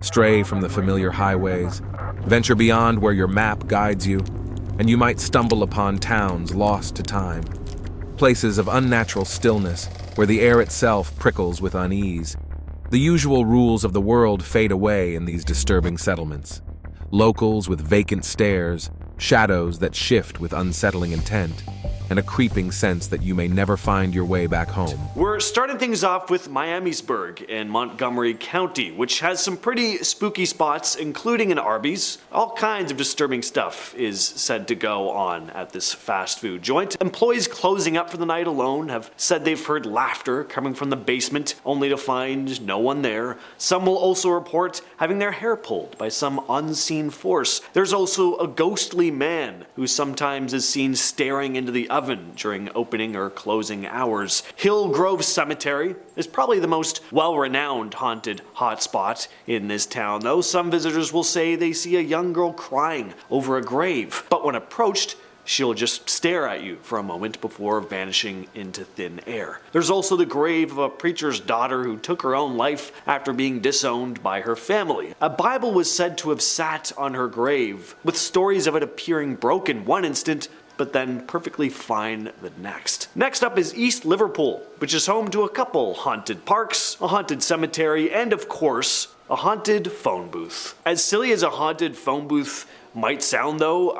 Stray from the familiar highways, venture beyond where your map guides you, and you might stumble upon towns lost to time. Places of unnatural stillness, where the air itself prickles with unease. The usual rules of the world fade away in these disturbing settlements. Locals with vacant stares, shadows that shift with unsettling intent, and a creeping sense that you may never find your way back home. We're starting things off with Miamisburg in Montgomery County, which has some pretty spooky spots, including an Arby's. All kinds of disturbing stuff is said to go on at this fast food joint. Employees closing up for the night alone have said they've heard laughter coming from the basement, only to find no one there. Some will also report having their hair pulled by some unseen force. There's also a ghostly man who sometimes is seen staring into the oven during opening or closing hours. Hillgrove Cemetery is probably the most well-renowned haunted hotspot in this town, though some visitors will say they see a young girl crying over a grave, but when approached, she'll just stare at you for a moment before vanishing into thin air. There's also the grave of a preacher's daughter who took her own life after being disowned by her family. A Bible was said to have sat on her grave, with stories of it appearing broken one instant, but then perfectly fine the next. Next up is East Liverpool, which is home to a couple haunted parks, a haunted cemetery, and of course, a haunted phone booth. As silly as a haunted phone booth might sound though,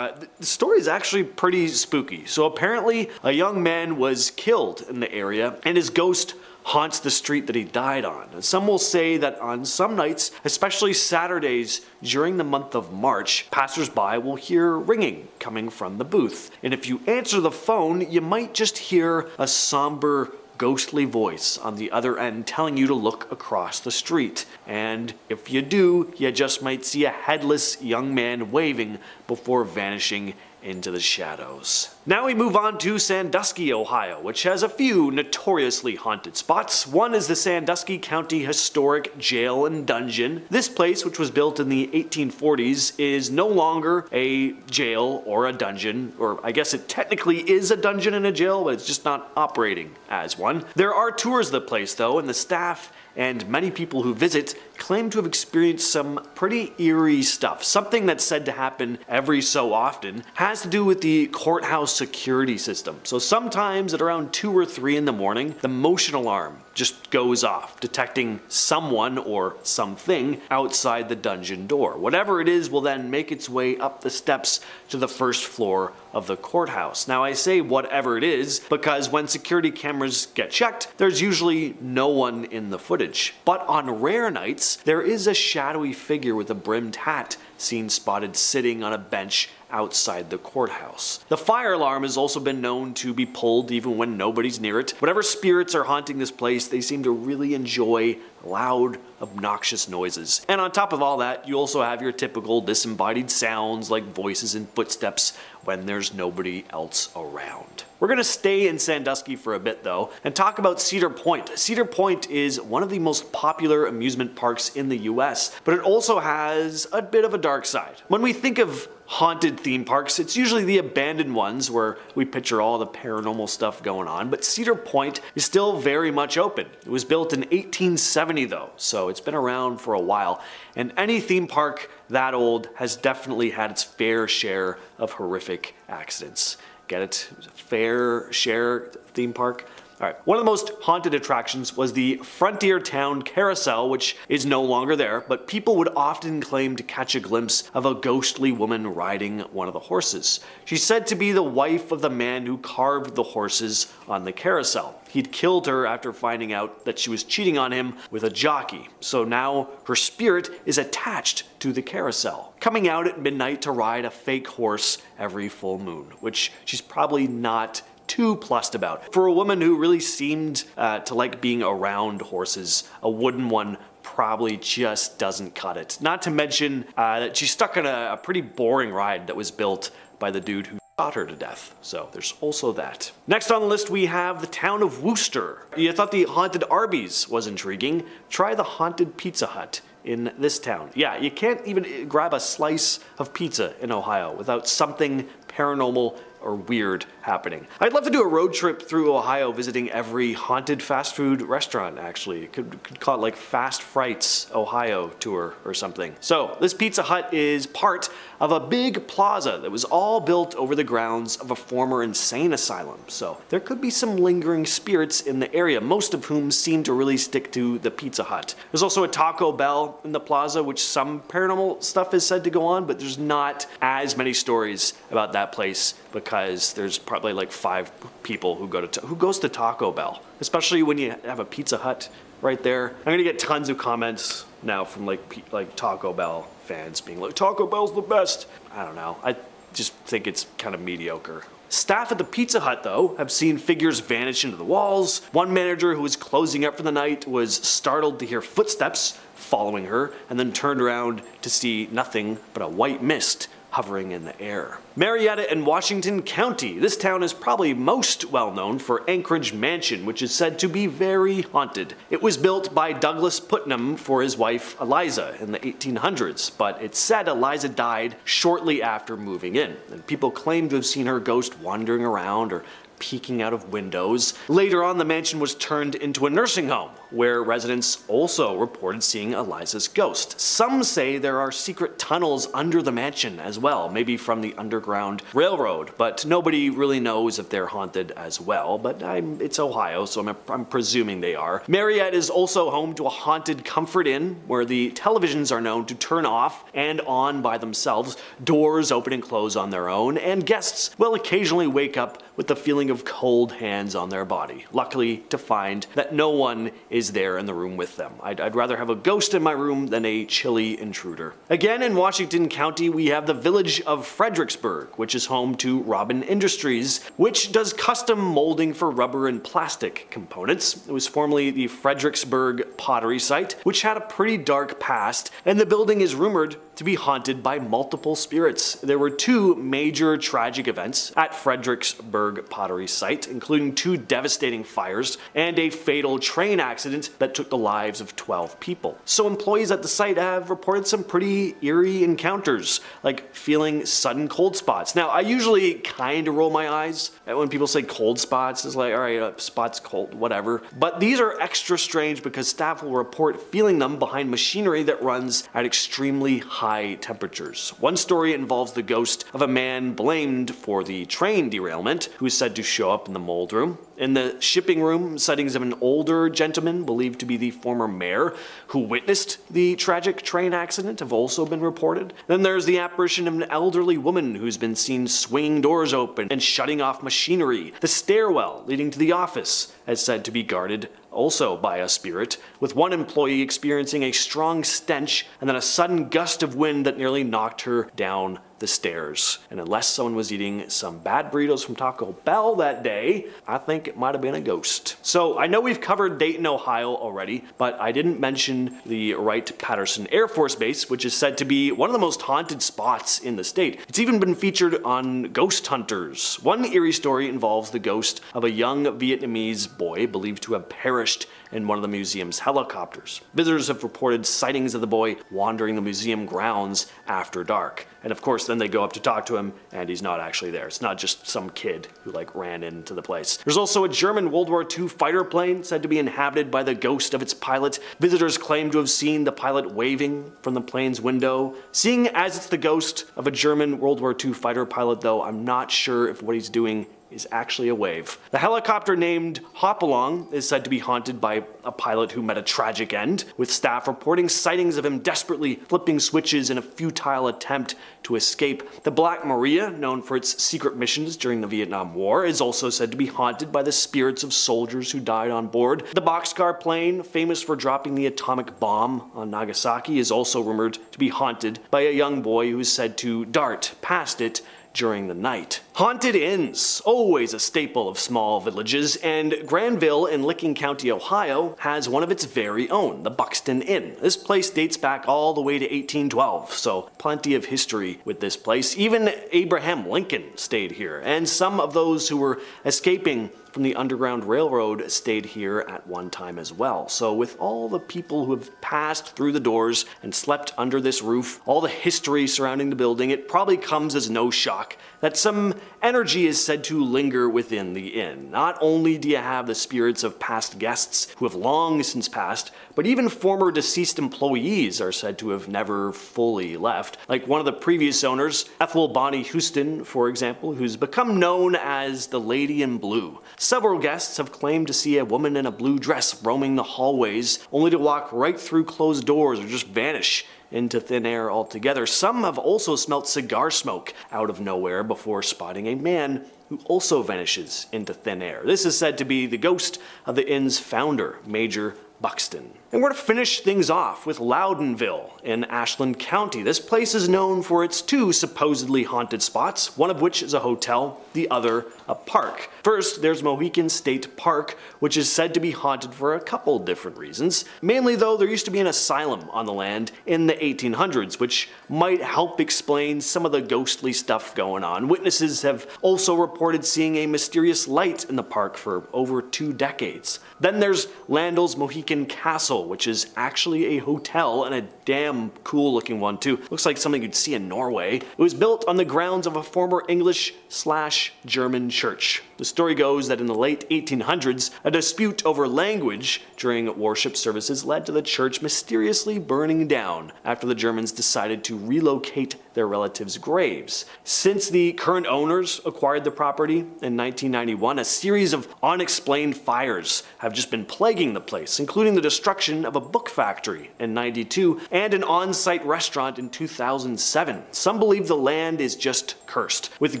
the story is actually pretty spooky. So apparently a young man was killed in the area and his ghost haunts the street that he died on. And some will say that on some nights, especially Saturdays during the month of March, passersby will hear ringing coming from the booth. And if you answer the phone, you might just hear a somber, ghostly voice on the other end telling you to look across the street. And if you do, you just might see a headless young man waving before vanishing into the shadows. Now we move on to Sandusky, Ohio, which has a few notoriously haunted spots. One is the Sandusky County Historic Jail and Dungeon. This place, which was built in the 1840s, is no longer a jail or a dungeon, or I guess it technically is a dungeon and a jail, but it's just not operating as one. There are tours of the place though, and the staff and many people who visit claim to have experienced some pretty eerie stuff. Something that's said to happen every so often has to do with the courthouse security system. So sometimes at around 2 or 3 in the morning, the motion alarm just goes off, detecting someone or something outside the dungeon door. Whatever it is will then make its way up the steps to the first floor of the courthouse. Now I say whatever it is because when security cameras get checked, there's usually no one in the footage. But on rare nights, there is a shadowy figure with a brimmed hat seen spotted sitting on a bench outside the courthouse. The fire alarm has also been known to be pulled even when nobody's near it. Whatever spirits are haunting this place, they seem to really enjoy loud, obnoxious noises. And on top of all that, you also have your typical disembodied sounds like voices and footsteps when there's nobody else around. We're gonna stay in Sandusky for a bit though, and talk about Cedar Point. Cedar Point is one of the most popular amusement parks in the US, but it also has a bit of a dark side. When we think of haunted theme parks, it's usually the abandoned ones where we picture all the paranormal stuff going on, but Cedar Point is still very much open. It was built in 1870 though, so it's been around for a while, and any theme park that old has definitely had its fair share of horrific accidents. Get it? It was a fair share theme park. Alright, one of the most haunted attractions was the Frontier Town Carousel, which is no longer there, but people would often claim to catch a glimpse of a ghostly woman riding one of the horses. She's said to be the wife of the man who carved the horses on the carousel. He'd killed her after finding out that she was cheating on him with a jockey, so now her spirit is attached to the carousel, coming out at midnight to ride a fake horse every full moon, which she's probably not too plussed about. For a woman who really seemed to like being around horses, a wooden one probably just doesn't cut it. Not to mention that she's stuck on a pretty boring ride that was built by the dude who shot her to death. So there's also that. Next on the list we have the town of Worcester. You thought the haunted Arby's was intriguing? Try the haunted Pizza Hut in this town. Yeah, you can't even grab a slice of pizza in Ohio without something paranormal or weird happening. I'd love to do a road trip through Ohio visiting every haunted fast food restaurant, actually. Could call it like Fast Frights Ohio tour or something. So this Pizza Hut is part of a big plaza that was all built over the grounds of a former insane asylum. So there could be some lingering spirits in the area, most of whom seem to really stick to the Pizza Hut. There's also a Taco Bell in the plaza, which some paranormal stuff is said to go on, but there's not as many stories about that place because there's probably like 5 people who goes to Taco Bell, especially when you have a Pizza Hut right there. I'm gonna get tons of comments now from like Taco Bell fans being like, Taco Bell's the best. I don't know. I just think it's kind of mediocre. Staff at the Pizza Hut, though, have seen figures vanish into the walls. One manager who was closing up for the night was startled to hear footsteps following her and then turned around to see nothing but a white mist hovering in the air. Marietta in Washington County. This town is probably most well known for Anchorage Mansion, which is said to be very haunted. It was built by Douglas Putnam for his wife Eliza in the 1800s, but it's said Eliza died shortly after moving in, and people claim to have seen her ghost wandering around or peeking out of windows. Later on, the mansion was turned into a nursing home, where residents also reported seeing Eliza's ghost. Some say there are secret tunnels under the mansion as well, maybe from the Underground Railroad, but nobody really knows if they're haunted as well, but it's Ohio, so I'm presuming they are. Marriott is also home to a haunted Comfort Inn, where the televisions are known to turn off and on by themselves, doors open and close on their own, and guests will occasionally wake up with the feeling of cold hands on their body, luckily to find that no one is there in the room with them. I'd rather have a ghost in my room than a chilly intruder. Again, in Washington County, we have the village of Fredericksburg, which is home to Robin Industries, which does custom molding for rubber and plastic components. It was formerly the Fredericksburg pottery site, which had a pretty dark past, and the building is rumored to be haunted by multiple spirits. There were 2 major tragic events at Fredericksburg pottery site, including 2 devastating fires and a fatal train accident that took the lives of 12 people. So employees at the site have reported some pretty eerie encounters, like feeling sudden cold spots. Now, I usually kind of roll my eyes when people say cold spots. It's like, all right, spot's cold, whatever. But these are extra strange because staff will report feeling them behind machinery that runs at extremely high temperatures. One story involves the ghost of a man blamed for the train derailment, who is said to show up in the mold room. In the shipping room, sightings of an older gentleman believed to be the former mayor who witnessed the tragic train accident have also been reported. Then there's the apparition of an elderly woman who's been seen swinging doors open and shutting off machinery. The stairwell leading to the office is said to be guarded also by a spirit, with one employee experiencing a strong stench and then a sudden gust of wind that nearly knocked her down the stairs. And unless someone was eating some bad burritos from Taco Bell that day, I think it might have been a ghost. So I know we've covered Dayton, Ohio already, but I didn't mention the Wright-Patterson Air Force Base, which is said to be one of the most haunted spots in the state. It's even been featured on Ghost Hunters. One eerie story involves the ghost of a young Vietnamese boy believed to have perished in one of the museum's helicopters. Visitors have reported sightings of the boy wandering the museum grounds after dark. And of course, then they go up to talk to him, and he's not actually there. It's not just some kid who ran into the place. There's also a German World War II fighter plane said to be inhabited by the ghost of its pilot. Visitors claim to have seen the pilot waving from the plane's window. Seeing as it's the ghost of a German World War II fighter pilot, though, I'm not sure if what he's doing is actually a wave. The helicopter named Hopalong is said to be haunted by a pilot who met a tragic end, with staff reporting sightings of him desperately flipping switches in a futile attempt to escape. The Black Maria, known for its secret missions during the Vietnam War, is also said to be haunted by the spirits of soldiers who died on board. The boxcar plane, famous for dropping the atomic bomb on Nagasaki, is also rumored to be haunted by a young boy who is said to dart past it during the night. Haunted inns, always a staple of small villages, and Granville in Licking County, Ohio, has one of its very own, the Buxton Inn. This place dates back all the way to 1812, so plenty of history with this place. Even Abraham Lincoln stayed here, and some of those who were escaping from the Underground Railroad stayed here at one time as well. So with all the people who have passed through the doors and slept under this roof, all the history surrounding the building, it probably comes as no shock talk that some energy is said to linger within the inn. Not only do you have the spirits of past guests who have long since passed, but even former deceased employees are said to have never fully left. Like one of the previous owners, Ethel Bonnie Houston, for example, who's become known as the Lady in Blue. Several guests have claimed to see a woman in a blue dress roaming the hallways, only to walk right through closed doors or just vanish into thin air altogether. Some have also smelt cigar smoke out of nowhere before spotting a man who also vanishes into thin air. This is said to be the ghost of the inn's founder, Major Buxton. And we're to finish things off with Loudonville in Ashland County. This place is known for its two supposedly haunted spots, one of which is a hotel, the other a park. First, there's Mohican State Park, which is said to be haunted for a couple different reasons. Mainly though, there used to be an asylum on the land in the 1800s, which might help explain some of the ghostly stuff going on. Witnesses have also reported seeing a mysterious light in the park for over 2 decades. Then there's Landell's Mohican Castle, which is actually a hotel and a damn cool looking one too. Looks like something you'd see in Norway. It was built on the grounds of a former English/German church. The story goes that in the late 1800s, a dispute over language during worship services led to the church mysteriously burning down after the Germans decided to relocate their relatives' graves. Since the current owners acquired the property in 1991, a series of unexplained fires have just been plaguing the place, including the destruction of a book factory in 92 and an on-site restaurant in 2007. Some believe the land is just cursed, with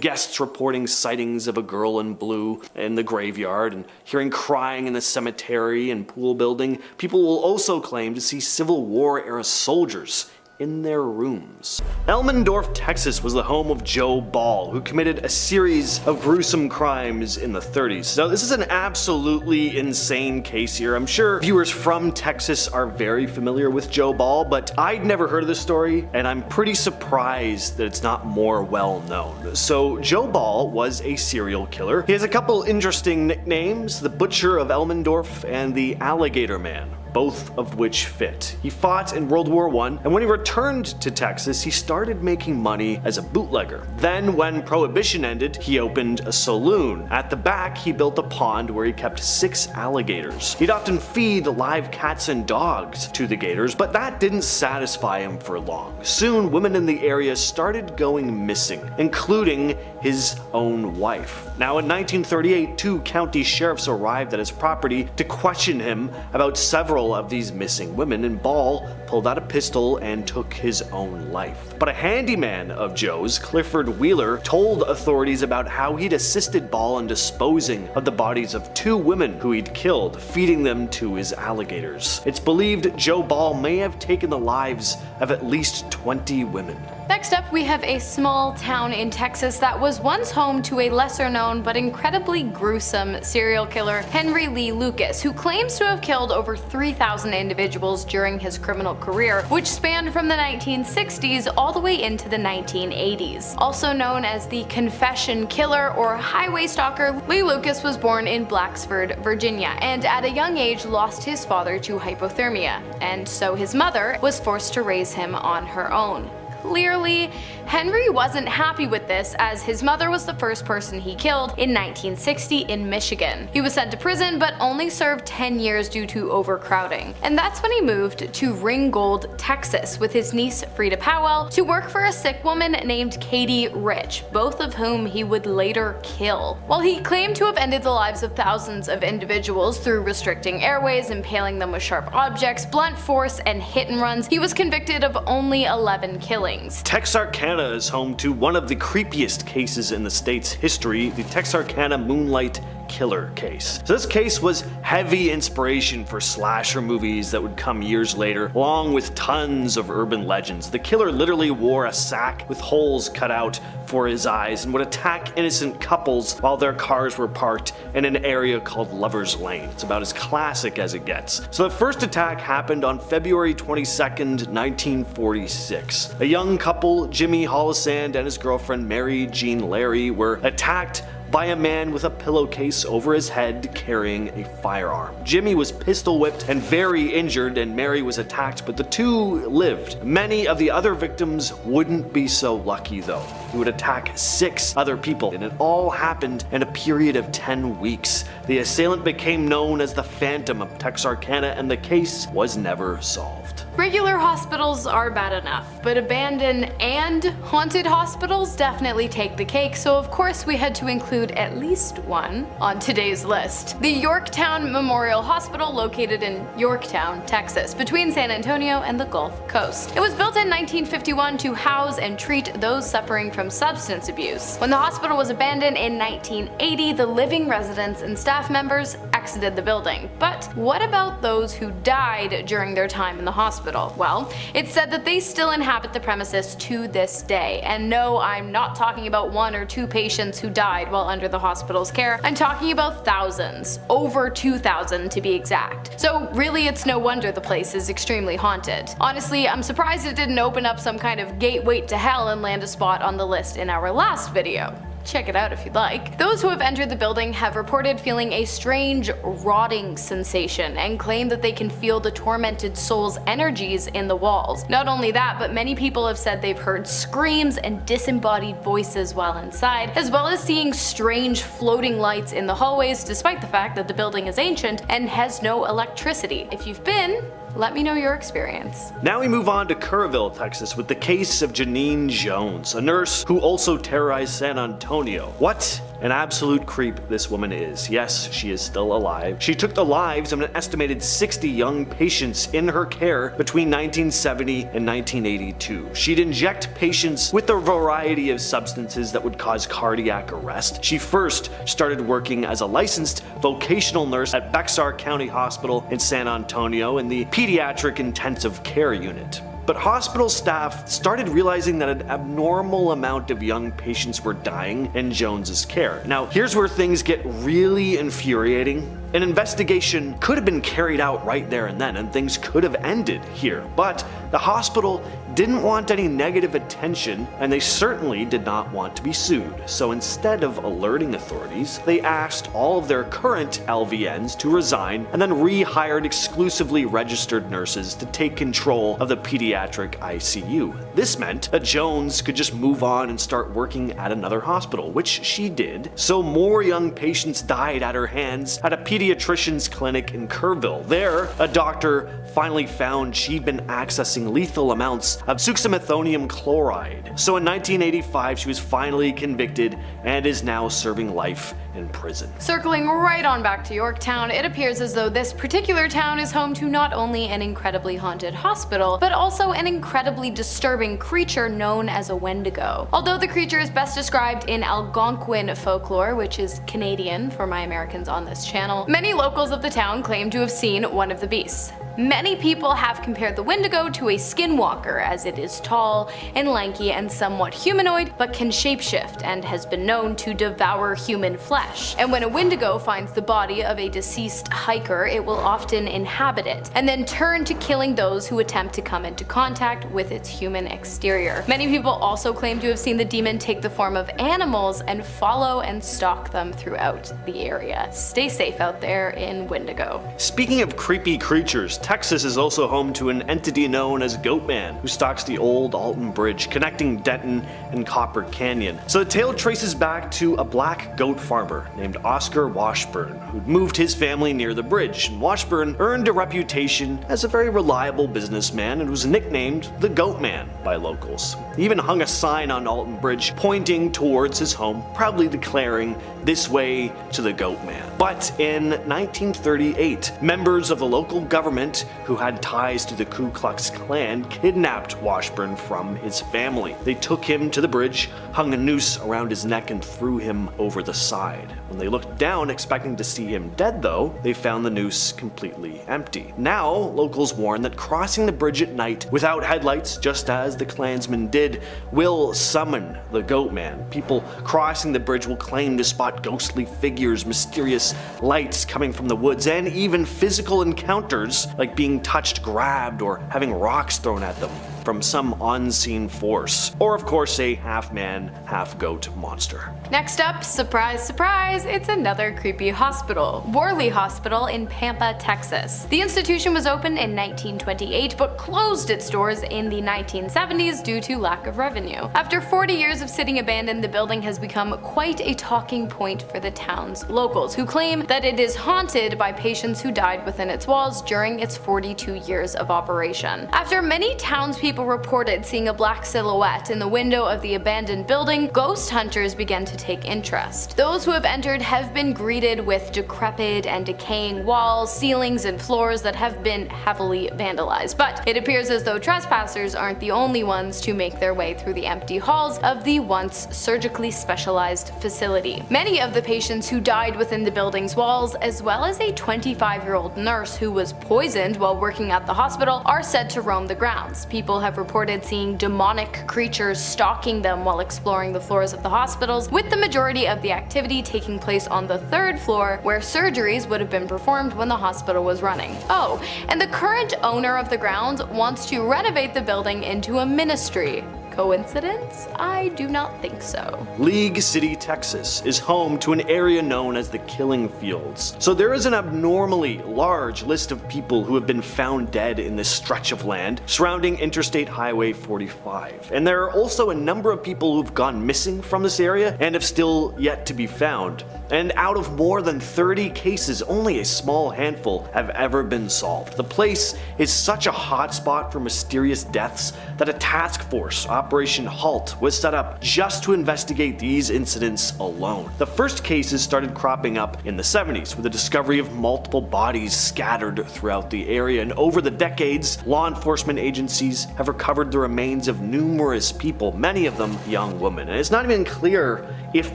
guests reporting sightings of a girl in blue in the graveyard and hearing crying in the cemetery and pool building. People will also claim to see Civil War era soldiers in their rooms. Elmendorf, Texas was the home of Joe Ball, who committed a series of gruesome crimes in the 30s. So this is an absolutely insane case here. I'm sure viewers from Texas are very familiar with Joe Ball, but I'd never heard of this story, and I'm pretty surprised that it's not more well known. So Joe Ball was a serial killer. He has a couple interesting nicknames: the Butcher of Elmendorf and the Alligator Man, both of which fit. He fought in World War I, and when he returned to Texas, he started making money as a bootlegger. Then, when Prohibition ended, he opened a saloon. At the back, he built a pond where he kept 6 alligators. He'd often feed live cats and dogs to the gators, but that didn't satisfy him for long. Soon, women in the area started going missing, including his own wife. Now, in 1938, 2 county sheriffs arrived at his property to question him about several of these missing women, and Ball pulled out a pistol and took his own life. But a handyman of Joe's, Clifford Wheeler, told authorities about how he'd assisted Ball in disposing of the bodies of 2 women who he'd killed, feeding them to his alligators. It's believed Joe Ball may have taken the lives of at least 20 women. Next up, we have a small town in Texas that was once home to a lesser known but incredibly gruesome serial killer, Henry Lee Lucas, who claims to have killed over 3,000 individuals during his criminal career, which spanned from the 1960s all the way into the 1980s. Also known as the Confession Killer or Highway Stalker, Lee Lucas was born in Blacksford, Virginia, and at a young age lost his father to hypothermia, and so his mother was forced to raise him on her own. Clearly, Henry wasn't happy with this, as his mother was the first person he killed in 1960 in Michigan. He was sent to prison but only served 10 years due to overcrowding. And that's when he moved to Ringgold, Texas with his niece Frida Powell to work for a sick woman named Katie Rich, both of whom he would later kill. While he claimed to have ended the lives of thousands of individuals through restricting airways, impaling them with sharp objects, blunt force, and hit and runs, he was convicted of only 11 killings. Texarkana is home to one of the creepiest cases in the state's history, the Texarkana Moonlight Killer case. So this case was heavy inspiration for slasher movies that would come years later, along with tons of urban legends. The killer literally wore a sack with holes cut out for his eyes and would attack innocent couples while their cars were parked in an area called Lover's Lane. It's about as classic as it gets. So the first attack happened on February 22nd, 1946. A young couple, Jimmy Hollisand and his girlfriend Mary Jean Larry, were attacked by a man with a pillowcase over his head carrying a firearm. Jimmy was pistol whipped and very injured, and Mary was attacked, but the two lived. Many of the other victims wouldn't be so lucky though. He would attack 6 other people, and it all happened in a period of 10 weeks. The assailant became known as the Phantom of Texarkana, and the case was never solved. Regular hospitals are bad enough, but abandoned and haunted hospitals definitely take the cake, so of course we had to include at least one on today's list. The Yorktown Memorial Hospital, located in Yorktown, Texas, between San Antonio and the Gulf Coast. It was built in 1951 to house and treat those suffering from substance abuse. When the hospital was abandoned in 1980, the living residents and staff members exited the building. But what about those who died during their time in the hospital? Well, it's said that they still inhabit the premises to this day. And no, I'm not talking about 1 or 2 patients who died while under the hospital's care. I'm talking about thousands, over 2,000 to be exact. So really, it's no wonder the place is extremely haunted. Honestly, I'm surprised it didn't open up some kind of gateway to hell and land a spot on the list in our last video. Check it out if you'd like. Those who have entered the building have reported feeling a strange rotting sensation and claim that they can feel the tormented soul's energies in the walls. Not only that, but many people have said they've heard screams and disembodied voices while inside, as well as seeing strange floating lights in the hallways, despite the fact that the building is ancient and has no electricity. If you've been, let me know your experience. Now we move on to Kerrville, Texas, with the case of Janine Jones, a nurse who also terrorized San Antonio. What an absolute creep this woman is. Yes, she is still alive. She took the lives of an estimated 60 young patients in her care between 1970 and 1982. She'd inject patients with a variety of substances that would cause cardiac arrest. She first started working as a licensed vocational nurse at Bexar County Hospital in San Antonio in the pediatric intensive care unit. But hospital staff started realizing that an abnormal amount of young patients were dying in Jones's care. Now, here's where things get really infuriating. An investigation could have been carried out right there and then, and things could have ended here. But the hospital didn't want any negative attention, and they certainly did not want to be sued. So instead of alerting authorities, they asked all of their current LVNs to resign and then rehired exclusively registered nurses to take control of the pediatric ICU. This meant that Jones could just move on and start working at another hospital, which she did. So more young patients died at her hands at a pediatrician's clinic in Kerrville. There, a doctor finally found she'd been accessing lethal amounts of succinylmethonium chloride. So in 1985, she was finally convicted and is now serving life in prison. Circling right on back to Yorktown, it appears as though this particular town is home to not only an incredibly haunted hospital, but also an incredibly disturbing creature known as a Wendigo. Although the creature is best described in Algonquin folklore, which is Canadian for my Americans on this channel, many locals of the town claim to have seen one of the beasts. Many people have compared the Wendigo to a skinwalker, as it is tall and lanky and somewhat humanoid, but can shapeshift and has been known to devour human flesh. And when a Wendigo finds the body of a deceased hiker, it will often inhabit it, and then turn to killing those who attempt to come into contact with its human exterior. Many people also claim to have seen the demon take the form of animals and follow and stalk them throughout the area. Stay safe out there in Wendigo. Speaking of creepy creatures, Texas is also home to an entity known as Goatman, who stalks the old Alton Bridge connecting Denton and Copper Canyon. So the tale traces back to a black goat farmer named Oscar Washburn, who'd moved his family near the bridge. And Washburn earned a reputation as a very reliable businessman and was nicknamed the Goatman by locals. He even hung a sign on Alton Bridge pointing towards his home, proudly declaring, "This way to the Goatman." But in 1938, members of the local government who had ties to the Ku Klux Klan kidnapped Washburn from his family. They took him to the bridge, hung a noose around his neck, and threw him over the side. When they looked down expecting to see him dead though, they found the noose completely empty. Now, locals warn that crossing the bridge at night without headlights, just as the Klansmen did, will summon the Goatman. People crossing the bridge will claim to spot ghostly figures, mysterious lights coming from the woods, and even physical encounters like being touched, grabbed, or having rocks thrown at them. death from some unseen force, or of course a half-man, half-goat monster. Next up, surprise, surprise, it's another creepy hospital. Worley Hospital in Pampa, Texas. The institution was opened in 1928 but closed its doors in the 1970s due to lack of revenue. After 40 years of sitting abandoned, the building has become quite a talking point for the town's locals, who claim that it is haunted by patients who died within its walls during its 42 years of operation. After many townspeople reported seeing a black silhouette in the window of the abandoned building, ghost hunters began to take interest. Those who have entered have been greeted with decrepit and decaying walls, ceilings, and floors that have been heavily vandalized. But it appears as though trespassers aren't the only ones to make their way through the empty halls of the once surgically specialized facility. Many of the patients who died within the building's walls, as well as a 25-year-old nurse who was poisoned while working at the hospital, are said to roam the grounds. People have reported seeing demonic creatures stalking them while exploring the floors of the hospitals, with the majority of the activity taking place on the 3rd floor, where surgeries would have been performed when the hospital was running. Oh, and the current owner of the grounds wants to renovate the building into a ministry. Coincidence? I do not think so. League City, Texas is home to an area known as the Killing Fields. So there is an abnormally large list of people who have been found dead in this stretch of land surrounding Interstate Highway 45. And there are also a number of people who've gone missing from this area and have still yet to be found. And out of more than 30 cases, only a small handful have ever been solved. The place is such a hotspot for mysterious deaths that a task force, Operation HALT, was set up just to investigate these incidents alone. The first cases started cropping up in the 70s with the discovery of multiple bodies scattered throughout the area, and over the decades, law enforcement agencies have recovered the remains of numerous people, many of them young women. And it's not even clear if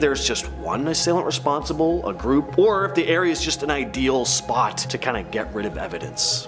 there's just one assailant responsible, a group, or if the area is just an ideal spot to kind of get rid of evidence.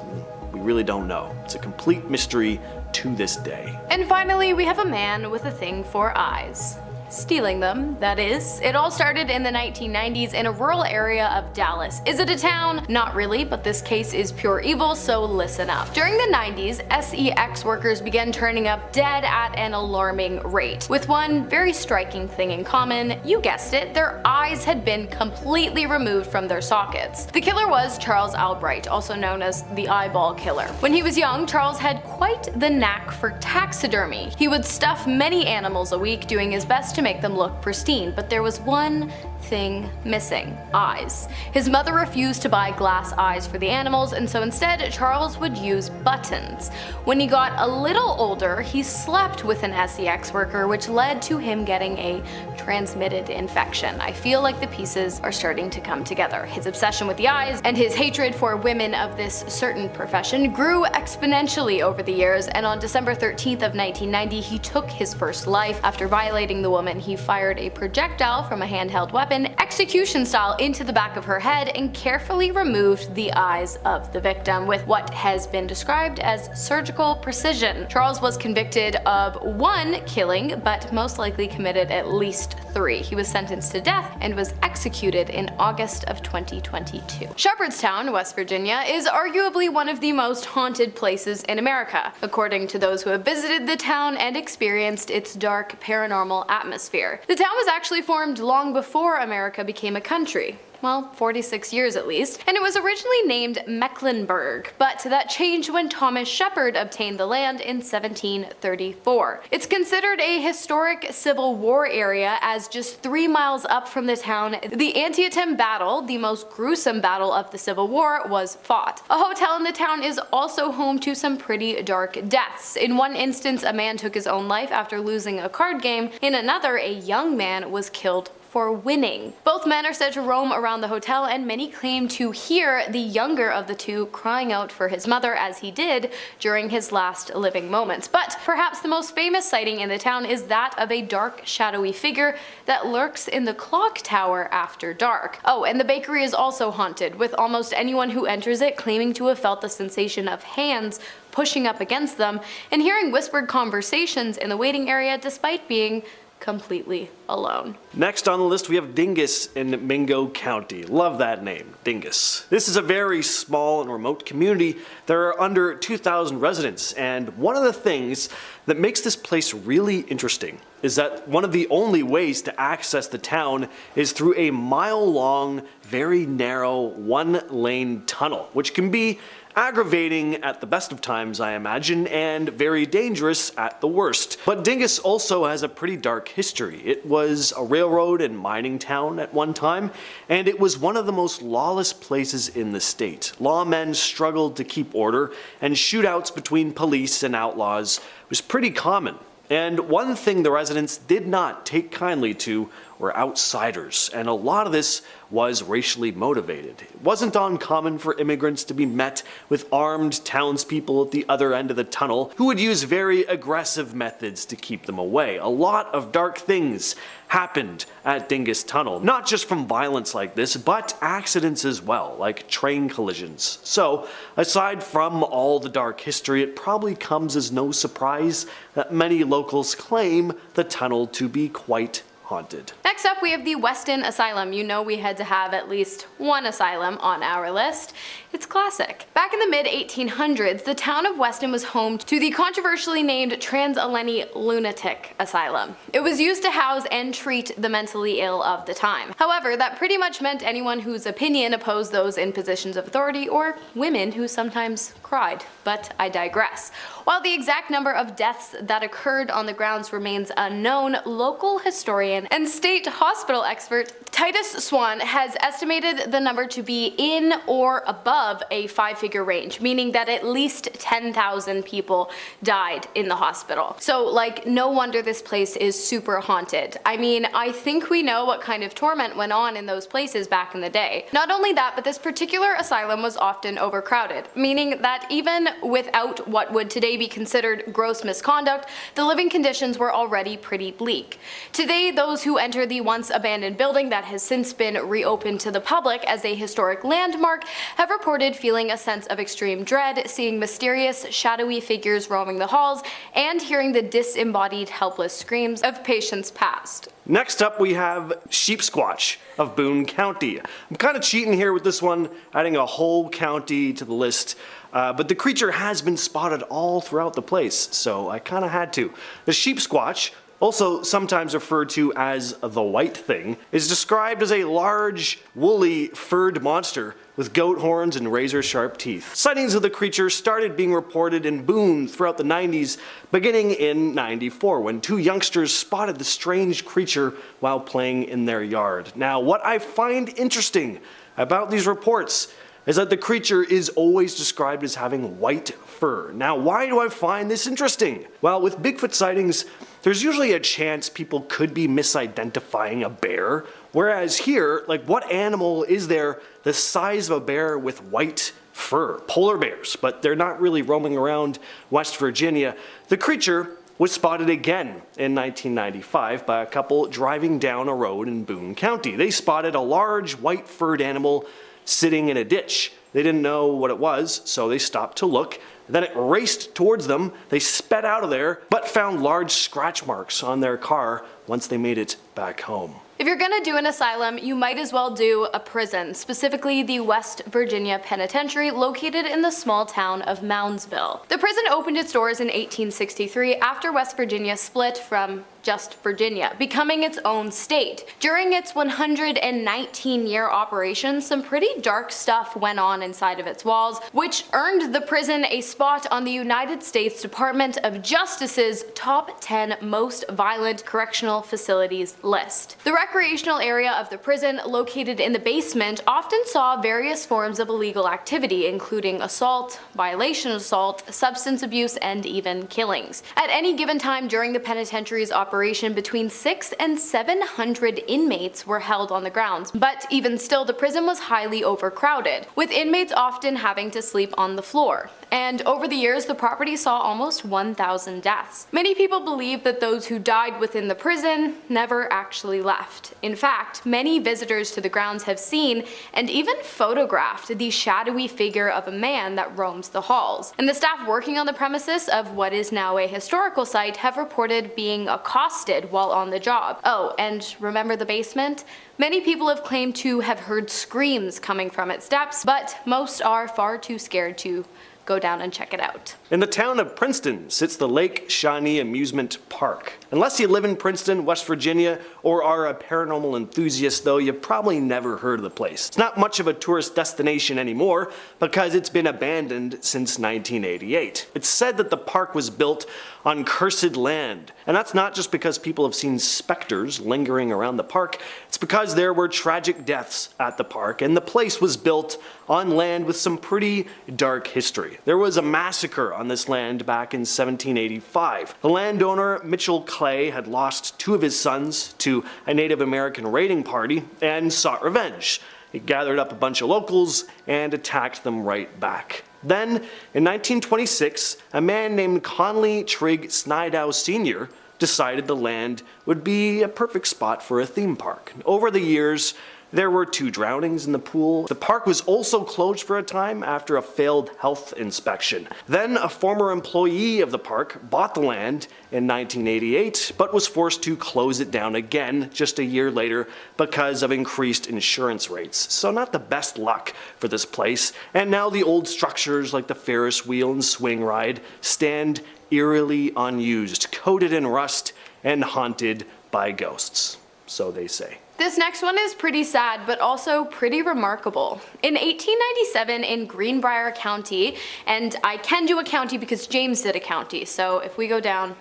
We really don't know. It's a complete mystery to this day. And finally, we have a man with a thing for eyes. Stealing them, that is. It all started in the 1990s in a rural area of Dallas. Is it a town? Not really, but this case is pure evil, so listen up. During the 90s, SEX workers began turning up dead at an alarming rate, with one very striking thing in common. You guessed it, their eyes had been completely removed from their sockets. The killer was Charles Albright, also known as the Eyeball Killer. When he was young, Charles had quite the knack for taxidermy. He would stuff many animals a week, doing his best to make them look pristine, but there was one thing missing: eyes. His mother refused to buy glass eyes for the animals, and so instead Charles would use buttons. When he got a little older, he slept with an SEX worker, which led to him getting a transmitted infection. I feel like the pieces are starting to come together. His obsession with the eyes and his hatred for women of this certain profession grew exponentially over the years, and on December 13th of 1990, he took his first life. After violating the woman, he fired a projectile from a handheld weapon, execution style, into the back of her head and carefully removed the eyes of the victim with what has been described as surgical precision. Charles was convicted of 1 killing, but most likely committed at least 3. He was sentenced to death and was executed in August of 2022. Shepherdstown, West Virginia, is arguably one of the most haunted places in America, according to those who have visited the town and experienced its dark paranormal atmosphere. The town was actually formed long before America became a country. Well, 46 years at least, and it was originally named Mecklenburg, but that changed when Thomas Shepard obtained the land in 1734. It's considered a historic Civil War area, as just 3 miles up from the town, the Antietam Battle, the most gruesome battle of the Civil War, was fought. A hotel in the town is also home to some pretty dark deaths. In one instance, a man took his own life after losing a card game. In another, a young man was killed for winning. Both men are said to roam around the hotel, and many claim to hear the younger of the two crying out for his mother, as he did during his last living moments. But perhaps the most famous sighting in the town is that of a dark, shadowy figure that lurks in the clock tower after dark. Oh, and the bakery is also haunted, with almost anyone who enters it claiming to have felt the sensation of hands pushing up against them and hearing whispered conversations in the waiting area despite being completely alone. Next on the list we have Dingus in Mingo County. Love that name, Dingus. This is a very small and remote community. There are under 2,000 residents, and one of the things that makes this place really interesting is that one of the only ways to access the town is through a mile-long, very narrow, one-lane tunnel, which can be aggravating at the best of times, I imagine, and very dangerous at the worst. But Dingus also has a pretty dark history. It was a railroad and mining town at one time, and it was one of the most lawless places in the state. Lawmen struggled to keep order, and shootouts between police and outlaws was pretty common. And one thing the residents did not take kindly to were outsiders, and a lot of this was racially motivated. It wasn't uncommon for immigrants to be met with armed townspeople at the other end of the tunnel who would use very aggressive methods to keep them away. A lot of dark things happened at Dingus Tunnel, not just from violence like this, but accidents as well, like train collisions. So, aside from all the dark history, it probably comes as no surprise that many locals claim the tunnel to be quite haunted. Next up, we have the Weston Asylum. You know we had to have at least one asylum on our list. It's classic. Back in the mid-1800s, the town of Weston was home to the controversially named Trans-Allegheny Lunatic Asylum. It was used to house and treat the mentally ill of the time. However, that pretty much meant anyone whose opinion opposed those in positions of authority, or women who sometimes cried. But I digress. While the exact number of deaths that occurred on the grounds remains unknown, local historian and state hospital expert Titus Swan has estimated the number to be in or above a 5-figure range, meaning that at least 10,000 people died in the hospital. So, like, no wonder this place is super haunted. I mean, I think we know what kind of torment went on in those places back in the day. Not only that, but this particular asylum was often overcrowded, meaning that even without what would today be considered gross misconduct, the living conditions were already pretty bleak. Today, those who enter the once abandoned building that has since been reopened to the public as a historic landmark have reported feeling a sense of extreme dread, seeing mysterious, shadowy figures roaming the halls, and hearing the disembodied, helpless screams of patients past. Next up, we have Sheep Squatch of Boone County. I'm kind of cheating here with this one, adding a whole county to the list. But the creature has been spotted all throughout the place, so I kind of had to. The Sheep Squatch, also sometimes referred to as the White Thing, is described as a large, woolly, furred monster with goat horns and razor-sharp teeth. Sightings of the creature started being reported in Boone throughout the 90s, beginning in '94, when 2 youngsters spotted the strange creature while playing in their yard. Now, what I find interesting about these reports is that the creature is always described as having white fur. Now, why do I find this interesting? Well, with Bigfoot sightings, there's usually a chance people could be misidentifying a bear, whereas here, like, what animal is there the size of a bear with white fur? Polar bears, but they're not really roaming around West Virginia. The creature was spotted again in 1995 by a couple driving down a road in Boone County. They spotted a large white-furred animal sitting in a ditch. They didn't know what it was, so they stopped to look. Then it raced towards them. They sped out of there, but found large scratch marks on their car once they made it back home. If you're gonna do an asylum, you might as well do a prison, specifically the West Virginia Penitentiary located in the small town of Moundsville. The prison opened its doors in 1863 after West Virginia split from just Virginia, becoming its own state. During its 119-year operation, some pretty dark stuff went on inside of its walls, which earned the prison a spot on the United States Department of Justice's top 10 most violent correctional facilities list. The recreational area of the prison, located in the basement, often saw various forms of illegal activity, including assault, violation assault, substance abuse, and even killings. At any given time during the penitentiary's operation, between 600 and 700 inmates were held on the grounds, but even still the prison was highly overcrowded, with inmates often having to sleep on the floor. and over the years the property saw almost 1,000 deaths. Many people believe that those who died within the prison never actually left. In fact, many visitors to the grounds have seen and even photographed the shadowy figure of a man that roams the halls. And the staff working on the premises of what is now a historical site have reported being accosted while on the job. Oh, and remember the basement? Many people have claimed to have heard screams coming from its depths, but most are far too scared to go down and check it out. In the town of Princeton sits the Lake Shawnee Amusement Park. Unless you live in Princeton, West Virginia, or are a paranormal enthusiast though, you've probably never heard of the place. It's not much of a tourist destination anymore because it's been abandoned since 1988. It's said that the park was built on cursed land, and that's not just because people have seen specters lingering around the park, it's because there were tragic deaths at the park, and the place was built on land with some pretty dark history. There was a massacre on this land back in 1785. The landowner, Mitchell Clay, had lost 2 of his sons to a Native American raiding party and sought revenge. He gathered up a bunch of locals and attacked them right back. Then, in 1926, a man named Conley Trigg Snidow Sr. decided the land would be a perfect spot for a theme park. Over the years, there were 2 drownings in the pool. The park was also closed for a time after a failed health inspection. Then a former employee of the park bought the land in 1988, but was forced to close it down again just a year later because of increased insurance rates. So not the best luck for this place. And now the old structures like the Ferris wheel and swing ride stand eerily unused, coated in rust and haunted by ghosts. So they say. This next one is pretty sad, but also pretty remarkable. In 1897 in Greenbrier County, and I can do a county because James did a county, so if we go down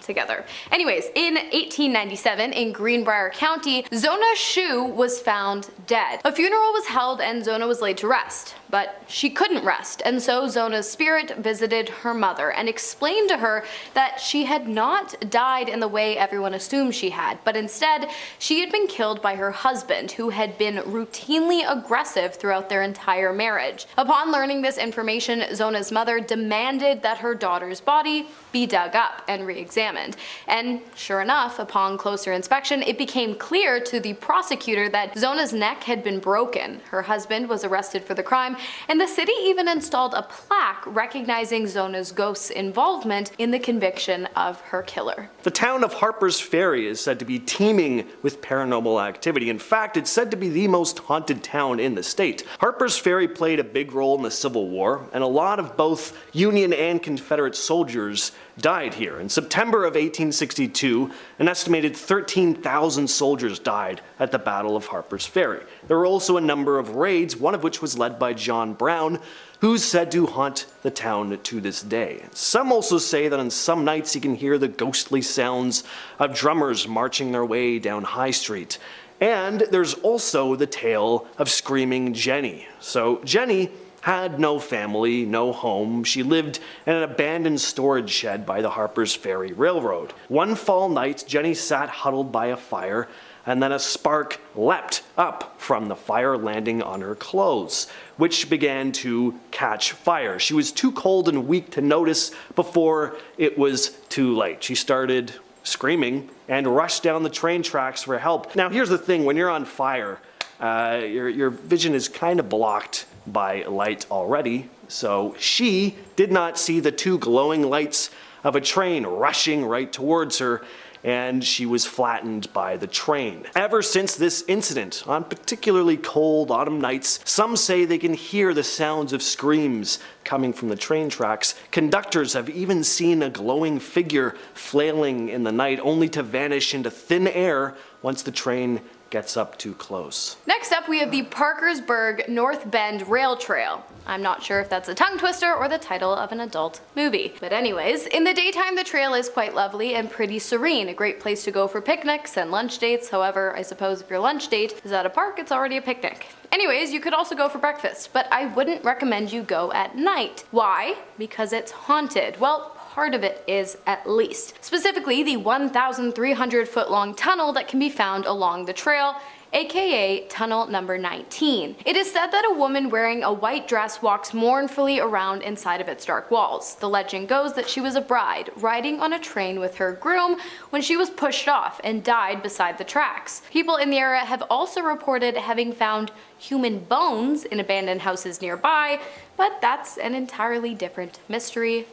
together. Anyways, in 1897 in Greenbrier County, Zona Shu was found dead. A funeral was held and Zona was laid to rest, but she couldn't rest, and so Zona's spirit visited her mother and explained to her that she had not died in the way everyone assumed she had, but instead she had been killed by her husband, who had been routinely aggressive throughout their entire marriage. Upon learning this information, Zona's mother demanded that her daughter's body be dug up and re-examined. And sure enough, upon closer inspection, it became clear to the prosecutor that Zona's neck had been broken. Her husband was arrested for the crime, and the city even installed a plaque recognizing Zona's ghost's involvement in the conviction of her killer. The town of Harpers Ferry is said to be teeming with paranormal activity. In fact, it's said to be the most haunted town in the state. Harpers Ferry played a big role in the Civil War, and a lot of both Union and Confederate soldiers died here. In September of 1862, an estimated 13,000 soldiers died at the Battle of Harpers Ferry. There were also a number of raids, one of which was led by John Brown, who's said to haunt the town to this day. Some also say that on some nights you can hear the ghostly sounds of drummers marching their way down High Street. And there's also the tale of Screaming Jenny. So Jenny had no family, no home. She lived in an abandoned storage shed by the Harpers Ferry Railroad. One fall night, Jenny sat huddled by a fire, and then a spark leapt up from the fire, landing on her clothes, which began to catch fire. She was too cold and weak to notice before it was too late. She started screaming and rushed down the train tracks for help. Now here's the thing, when you're on fire, your vision is kind of blocked by light already, so she did not see the 2 glowing lights of a train rushing right towards her, and she was flattened by the train. Ever since this incident, on particularly cold autumn nights, some say they can hear the sounds of screams coming from the train tracks. Conductors have even seen a glowing figure flailing in the night, only to vanish into thin air once the train gets up too close. Next up, we have the Parkersburg North Bend Rail Trail. I'm not sure if that's a tongue twister or the title of an adult movie. But anyways, in the daytime the trail is quite lovely and pretty serene, a great place to go for picnics and lunch dates. However, I suppose if your lunch date is at a park, it's already a picnic. Anyways, you could also go for breakfast, but I wouldn't recommend you go at night. Why? Because it's haunted. Well, part of it is, at least. Specifically, the 1,300 foot long tunnel that can be found along the trail aka Tunnel number 19. It is said that a woman wearing a white dress walks mournfully around inside of its dark walls. The legend goes that she was a bride riding on a train with her groom when she was pushed off and died beside the tracks. People in the area have also reported having found human bones in abandoned houses nearby, but that's an entirely different mystery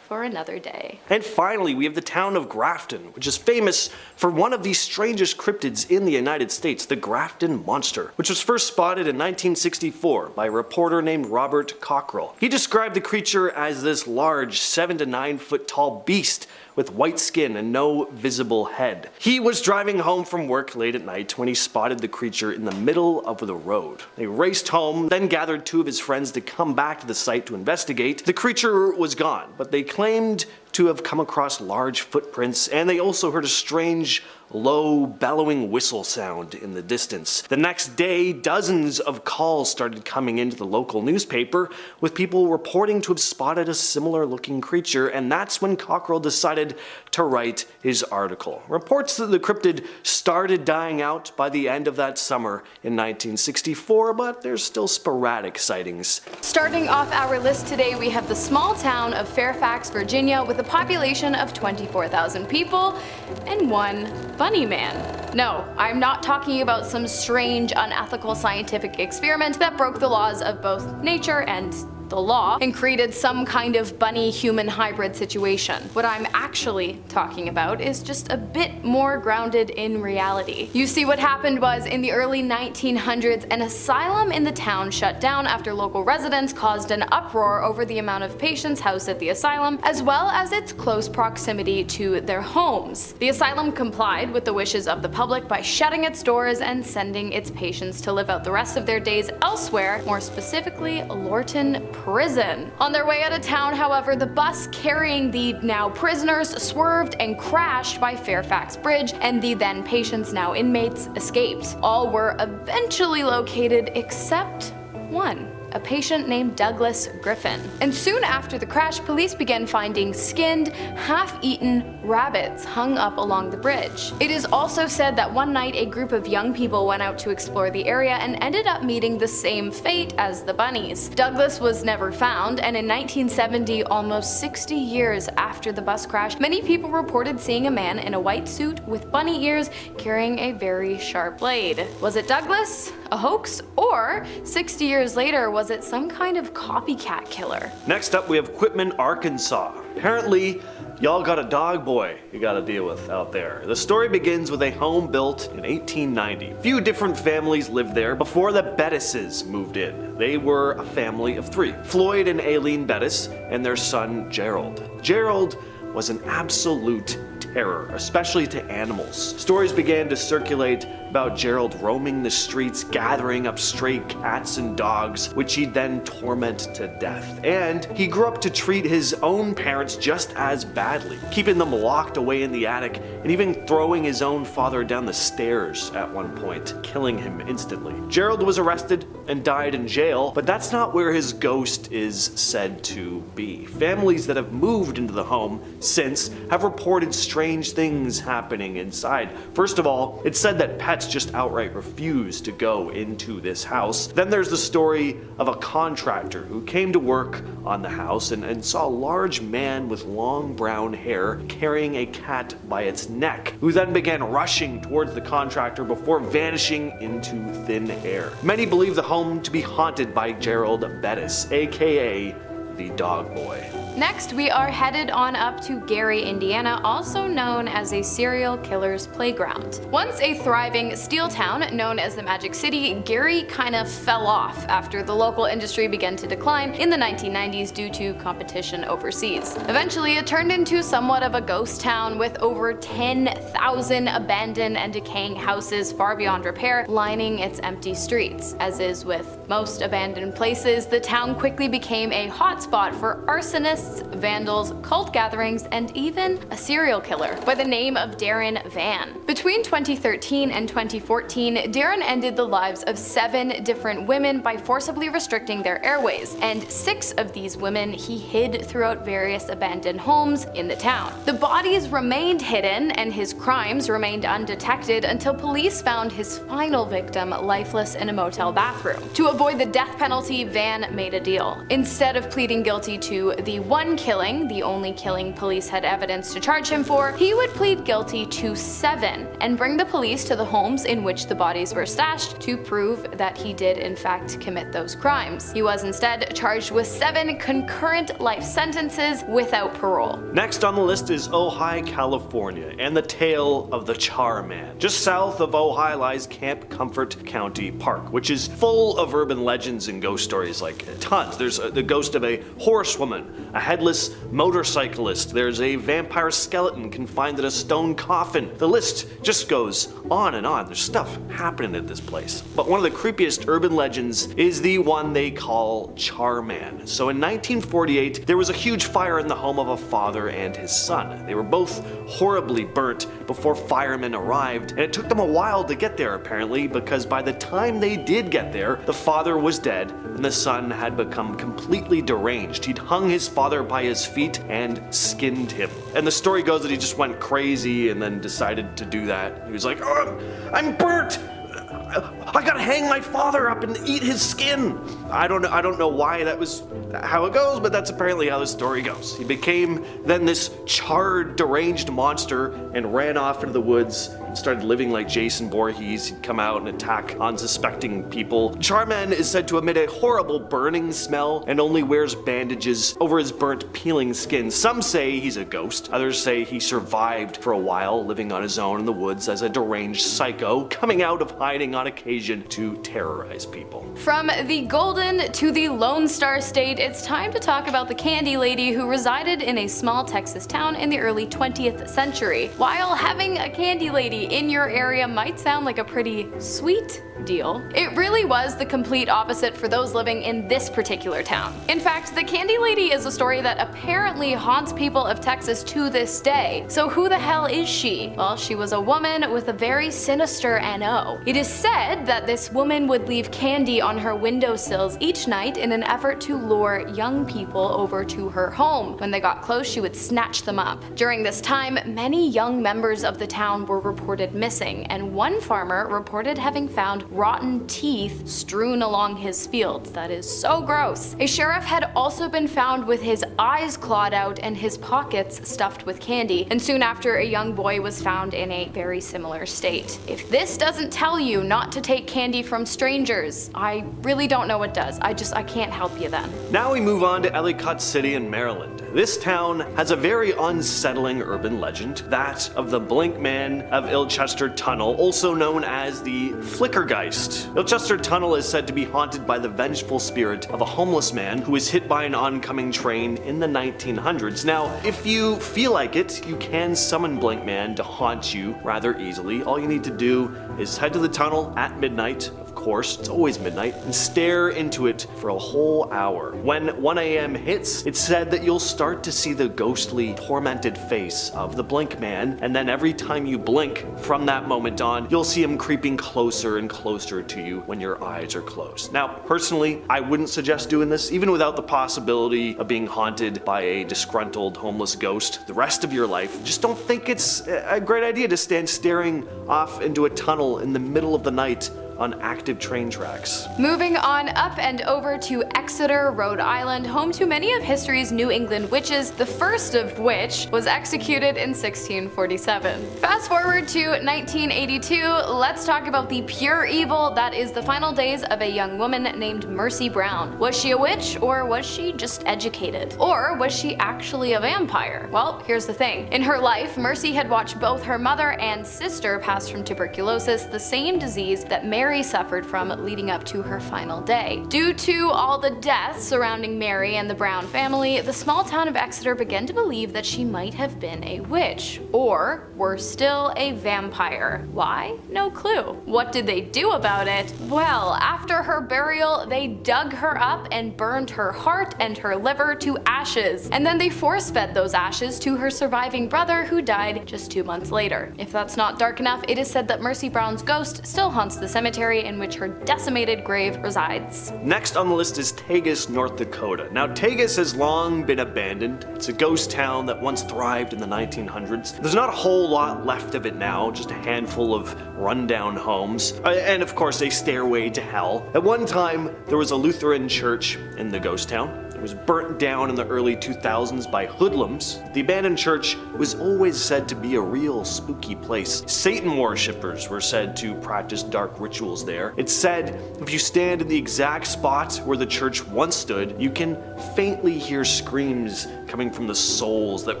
for another day. And finally, we have the town of Grafton, which is famous for one of the strangest cryptids in the United States, the Grafton Monster, which was first spotted in 1964 by a reporter named Robert Cockrell. He described the creature as this large 7 to 9 foot tall beast with white skin and no visible head. He was driving home from work late at night when he spotted the creature in the middle of the road. They raced home, then gathered 2 of his friends to come back to the site to investigate. The creature was gone, but they claimed to have come across large footprints, and they also heard a strange, low, bellowing whistle sound in the distance. The next day, dozens of calls started coming into the local newspaper, with people reporting to have spotted a similar looking creature, and that's when Cockrell decided to write his article. Reports that the cryptid started dying out by the end of that summer in 1964, but there's still sporadic sightings. Starting off our list today, we have the small town of Fairfax, Virginia, with a population of 24,000 people and one bunny man. No, I'm not talking about some strange, unethical scientific experiment that broke the laws of both nature and the law and created some kind of bunny-human hybrid situation. What I'm actually talking about is just a bit more grounded in reality. You see, what happened was in the early 1900s, an asylum in the town shut down after local residents caused an uproar over the amount of patients housed at the asylum, as well as its close proximity to their homes. The asylum complied with the wishes of the public by shutting its doors and sending its patients to live out the rest of their days elsewhere, more specifically Lorton Prison. On their way out of town, however, the bus carrying the now prisoners swerved and crashed by Fairfax Bridge, and the then patients, now inmates, escaped. All were eventually located except one, a patient named Douglas Griffin. And soon after the crash, police began finding skinned, half-eaten rabbits hung up along the bridge. It is also said that one night a group of young people went out to explore the area and ended up meeting the same fate as the bunnies. Douglas was never found, and in 1970, almost 60 years after the bus crash, many people reported seeing a man in a white suit with bunny ears carrying a very sharp blade. Was it Douglas? A hoax? Or 60 years later, was it some kind of copycat killer? Next up, we have Quitman, Arkansas. Apparently, y'all got a dog boy you gotta deal with out there. The story begins with a home built in 1890. A few different families lived there before the Bettises moved in. They were a family of 3, Floyd and Aileen Bettis and their son Gerald. Gerald was an absolute terror, especially to animals. Stories began to circulate about Gerald roaming the streets, gathering up stray cats and dogs, which he'd then torment to death. And he grew up to treat his own parents just as badly, keeping them locked away in the attic and even throwing his own father down the stairs at one point, killing him instantly. Gerald was arrested and died in jail, but that's not where his ghost is said to be. Families that have moved into the home since have reported strange things happening inside. First of all, it's said that pets just outright refuse to go into this house. Then there's the story of a contractor who came to work on the house and saw a large man with long brown hair carrying a cat by its neck, who then began rushing towards the contractor before vanishing into thin air. Many believe the home to be haunted by Gerald Bettis, aka the Dog Boy. Next, we are headed on up to Gary, Indiana, also known as a serial killer's playground. Once a thriving steel town known as the Magic City, Gary kind of fell off after the local industry began to decline in the 1990s due to competition overseas. Eventually, it turned into somewhat of a ghost town with over 10,000 abandoned and decaying houses far beyond repair lining its empty streets. As is with most abandoned places, the town quickly became a hotspot for arsonists occultists, vandals, cult gatherings, and even a serial killer by the name of Darren Van. Between 2013 and 2014, Darren ended the lives of 7 different women by forcibly restricting their airways, and 6 of these women he hid throughout various abandoned homes in the town. The bodies remained hidden and his crimes remained undetected until police found his final victim lifeless in a motel bathroom. To avoid the death penalty, Van made a deal. Instead of pleading guilty to the one killing, the only killing police had evidence to charge him for, he would plead guilty to 7 and bring the police to the homes in which the bodies were stashed to prove that he did in fact commit those crimes. He was instead charged with 7 concurrent life sentences without parole. Next on the list is Ojai, California, and the tale of the Charman. Just south of Ojai lies Camp Comfort County Park, which is full of urban legends and ghost stories, like tons. There's the ghost of a horsewoman, a headless motorcyclist, there's a vampire skeleton confined in a stone coffin. The list just goes on and on. There's stuff happening at this place. But one of the creepiest urban legends is the one they call Charman. So in 1948, there was a huge fire in the home of a father and his son. They were both horribly burnt before firemen arrived, and it took them a while to get there apparently, because by the time they did get there, the father was dead and the son had become completely deranged. He'd hung his father by his feet and skinned him. And the story goes that he just went crazy and then decided to do that. He was like, "Oh, I'm burnt! I gotta hang my father up and eat his skin." I don't know why that was how it goes, but that's apparently how the story goes. He became then this charred, deranged monster and ran off into the woods and started living like Jason Voorhees. He'd come out and attack unsuspecting people. Charman is said to emit a horrible burning smell and only wears bandages over his burnt, peeling skin. Some say he's a ghost. Others say he survived for a while, living on his own in the woods as a deranged psycho, coming out of hiding on occasion to terrorize people. From the Golden to the Lone Star State, it's time to talk about the Candy Lady who resided in a small Texas town in the early 20th century. While having a Candy Lady in your area might sound like a pretty sweet deal, it really was the complete opposite for those living in this particular town. In fact, the Candy Lady is a story that apparently haunts people of Texas to this day. So who the hell is she? Well, she was a woman with a very sinister NO. It is said that this woman would leave candy on her windowsills each night in an effort to lure young people over to her home. When they got close, she would snatch them up. During this time, many young members of the town were reported missing, and one farmer reported having found rotten teeth strewn along his fields. That is so gross. A sheriff had also been found with his eyes clawed out and his pockets stuffed with candy, and soon after a young boy was found in a very similar state. If this doesn't tell you not to take candy from strangers, I really don't know what does. I can't help you then. Now we move on to Ellicott City in Maryland. This town has a very unsettling urban legend, that of the Blink Man of Ilchester Tunnel, also known as the Flickergeist. Ilchester Tunnel is said to be haunted by the vengeful spirit of a homeless man who was hit by an oncoming train in the 1900s. Now, if you feel like it, you can summon Blink Man to haunt you rather easily. All you need to do is head to the tunnel at midnight. Of course, it's always midnight, and stare into it for a whole hour. When 1 a.m. hits, it's said that you'll start to see the ghostly, tormented face of the Blink Man, and then every time you blink from that moment on, you'll see him creeping closer and closer to you when your eyes are closed. Now, personally, I wouldn't suggest doing this, even without the possibility of being haunted by a disgruntled homeless ghost the rest of your life. Just don't think it's a great idea to stand staring off into a tunnel in the middle of the night on active train tracks. Moving on up and over to Exeter, Rhode Island, home to many of history's New England witches, the first of which was executed in 1647. Fast forward to 1982, let's talk about the pure evil that is the final days of a young woman named Mercy Brown. Was she a witch, or was she just educated? Or was she actually a vampire? Well, here's the thing. In her life, Mercy had watched both her mother and sister pass from tuberculosis, the same disease that Mary Mary suffered from leading up to her final day. Due to all the deaths surrounding Mary and the Brown family, the small town of Exeter began to believe that she might have been a witch, or worse still, a vampire. Why? No clue. What did they do about it? Well, after her burial, they dug her up and burned her heart and her liver to ashes, and then they force-fed those ashes to her surviving brother, who died just 2 months later. If that's not dark enough, it is said that Mercy Brown's ghost still haunts the cemetery in which her decimated grave resides. Next on the list is Tagus, North Dakota. Now, Tagus has long been abandoned. It's a ghost town that once thrived in the 1900s. There's not a whole lot left of it now, just a handful of rundown homes, and of course a stairway to hell. At one time, there was a Lutheran church in the ghost town. It was burnt down in the early 2000s by hoodlums. The abandoned church was always said to be a real spooky place. Satan worshippers were said to practice dark rituals there. It's said if you stand in the exact spot where the church once stood, you can faintly hear screams coming from the souls that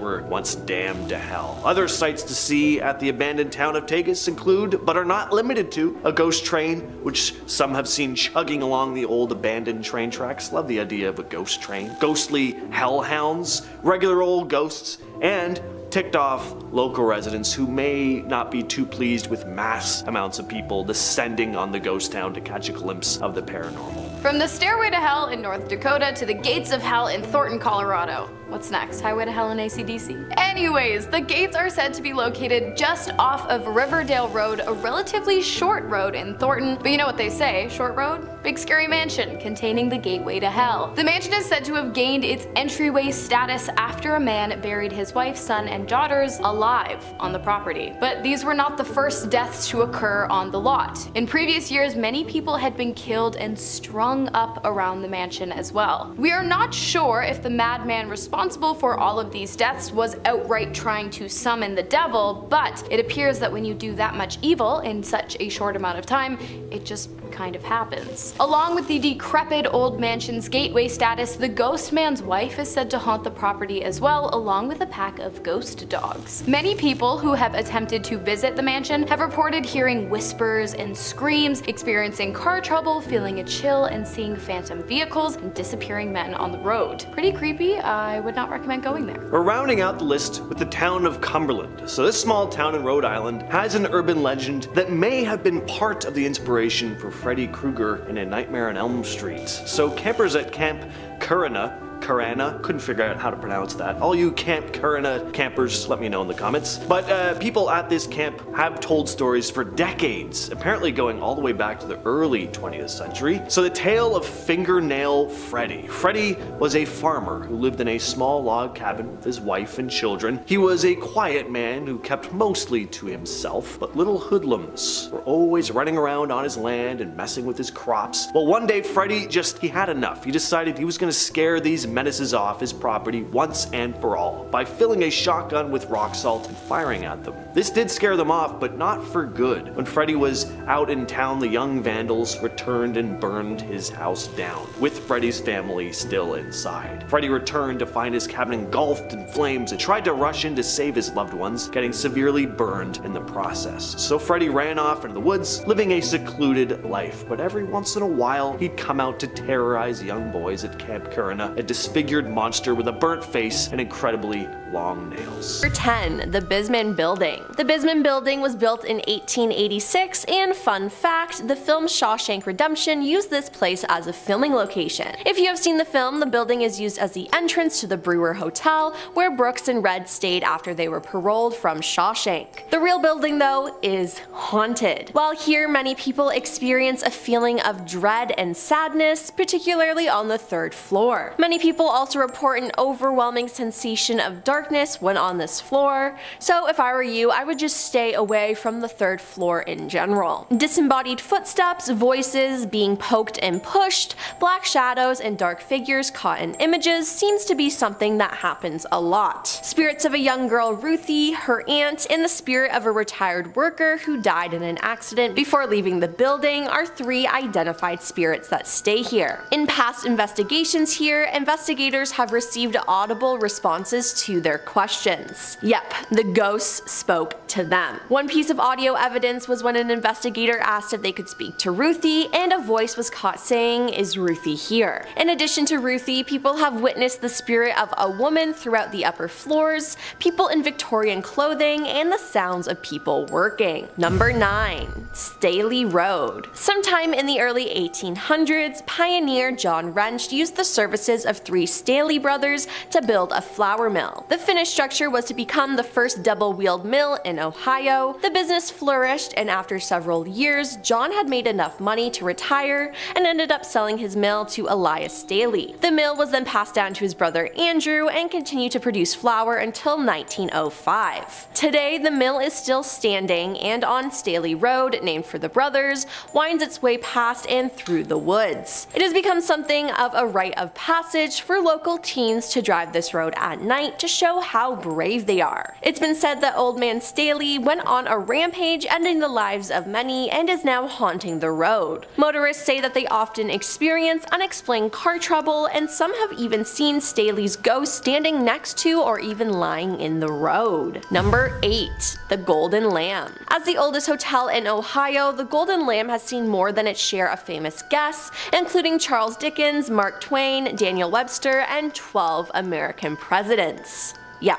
were once damned to hell. Other sights to see at the abandoned town of Tagus include, but are not limited to, a ghost train, which some have seen chugging along the old abandoned train tracks. Love the idea of a ghost train. Ghostly hellhounds, regular old ghosts, and ticked off local residents who may not be too pleased with mass amounts of people descending on the ghost town to catch a glimpse of the paranormal. From the stairway to hell in North Dakota to the gates of hell in Thornton, Colorado. What's next? Highway to Hell in AC/DC? Anyways, the gates are said to be located just off of Riverdale Road, a relatively short road in Thornton. But you know what they say, short road, big scary mansion containing the gateway to hell. The mansion is said to have gained its entryway status after a man buried his wife, son, and daughters alive on the property. But these were not the first deaths to occur on the lot. In previous years, many people had been killed and strung up around the mansion as well. We are not sure if the madman responsible for all of these deaths was outright trying to summon the devil, but it appears that when you do that much evil in such a short amount of time, it just kind of happens. Along with the decrepit old mansion's gateway status, the ghost man's wife is said to haunt the property as well, along with a pack of ghost dogs. Many people who have attempted to visit the mansion have reported hearing whispers and screams, experiencing car trouble, feeling a chill, and seeing phantom vehicles and disappearing men on the road. Pretty creepy. I would not recommend going there. We're rounding out the list with the town of Cumberland. So this small town in Rhode Island has an urban legend that may have been part of the inspiration for Freddy Krueger in A Nightmare on Elm Street. So campers at Camp Currana, couldn't figure out how to pronounce that. All you Camp Currana campers, let me know in the comments. But people at this camp have told stories for decades, apparently going all the way back to the early 20th century. So the tale of Fingernail Freddy. Freddy was a farmer who lived in a small log cabin with his wife and children. He was a quiet man who kept mostly to himself, but little hoodlums were always running around on his land and messing with his crops. Well, one day Freddy he had enough. He decided he was going to scare these menaces off his property once and for all by filling a shotgun with rock salt and firing at them. This did scare them off, but not for good. When Freddy was out in town, the young vandals returned and burned his house down, with Freddy's family still inside. Freddy returned to find his cabin engulfed in flames and tried to rush in to save his loved ones, getting severely burned in the process. So Freddy ran off into the woods, living a secluded life, but every once in a while he'd come out to terrorize young boys at Camp Currana, a disfigured monster with a burnt face and incredibly long nails. Number 10. The Bisman Building. The Bisman Building was built in 1886, and fun fact, the film Shawshank Redemption used this place as a filming location. If you have seen the film, the building is used as the entrance to the Brewer Hotel, where Brooks and Red stayed after they were paroled from Shawshank. The real building, though, is haunted. While here many people experience a feeling of dread and sadness, particularly on the 3rd floor. Many people also report an overwhelming sensation of darkness when on this floor, so if I were you, I would just stay away from the 3rd floor in general. Disembodied footsteps, voices, being poked and pushed, black shadows, and dark figures caught in images seems to be something that happens a lot. Spirits of a young girl, Ruthie, her aunt, and the spirit of a retired worker who died in an accident before leaving the building are 3 identified spirits that stay here. In past investigations here, investigators investigators have received audible responses to their questions. Yep, the ghosts spoke to them. One piece of audio evidence was when an investigator asked if they could speak to Ruthie, and a voice was caught saying, "Is Ruthie here?" In addition to Ruthie, people have witnessed the spirit of a woman throughout the upper floors, people in Victorian clothing, and the sounds of people working. Number 9. Staley Road. Sometime in the early 1800s, pioneer John Wrench used the services of 3 Staley brothers to build a flour mill. The finished structure was to become the first double-wheeled mill in Ohio. The business flourished, and after several years, John had made enough money to retire and ended up selling his mill to Elias Staley. The mill was then passed down to his brother Andrew and continued to produce flour until 1905. Today, the mill is still standing, and on Staley Road, named for the brothers, winds its way past and through the woods. It has become something of a rite of passage for local teens to drive this road at night to show how brave they are. It's been said that Old Man Staley went on a rampage, ending the lives of many, and is now haunting the road. Motorists say that they often experience unexplained car trouble, and some have even seen Staley's ghost standing next to or even lying in the road. Number 8. The Golden Lamb. As the oldest hotel in Ohio, the Golden Lamb has seen more than its share of famous guests, including Charles Dickens, Mark Twain, Daniel Webster, and 12 American presidents. Yeah.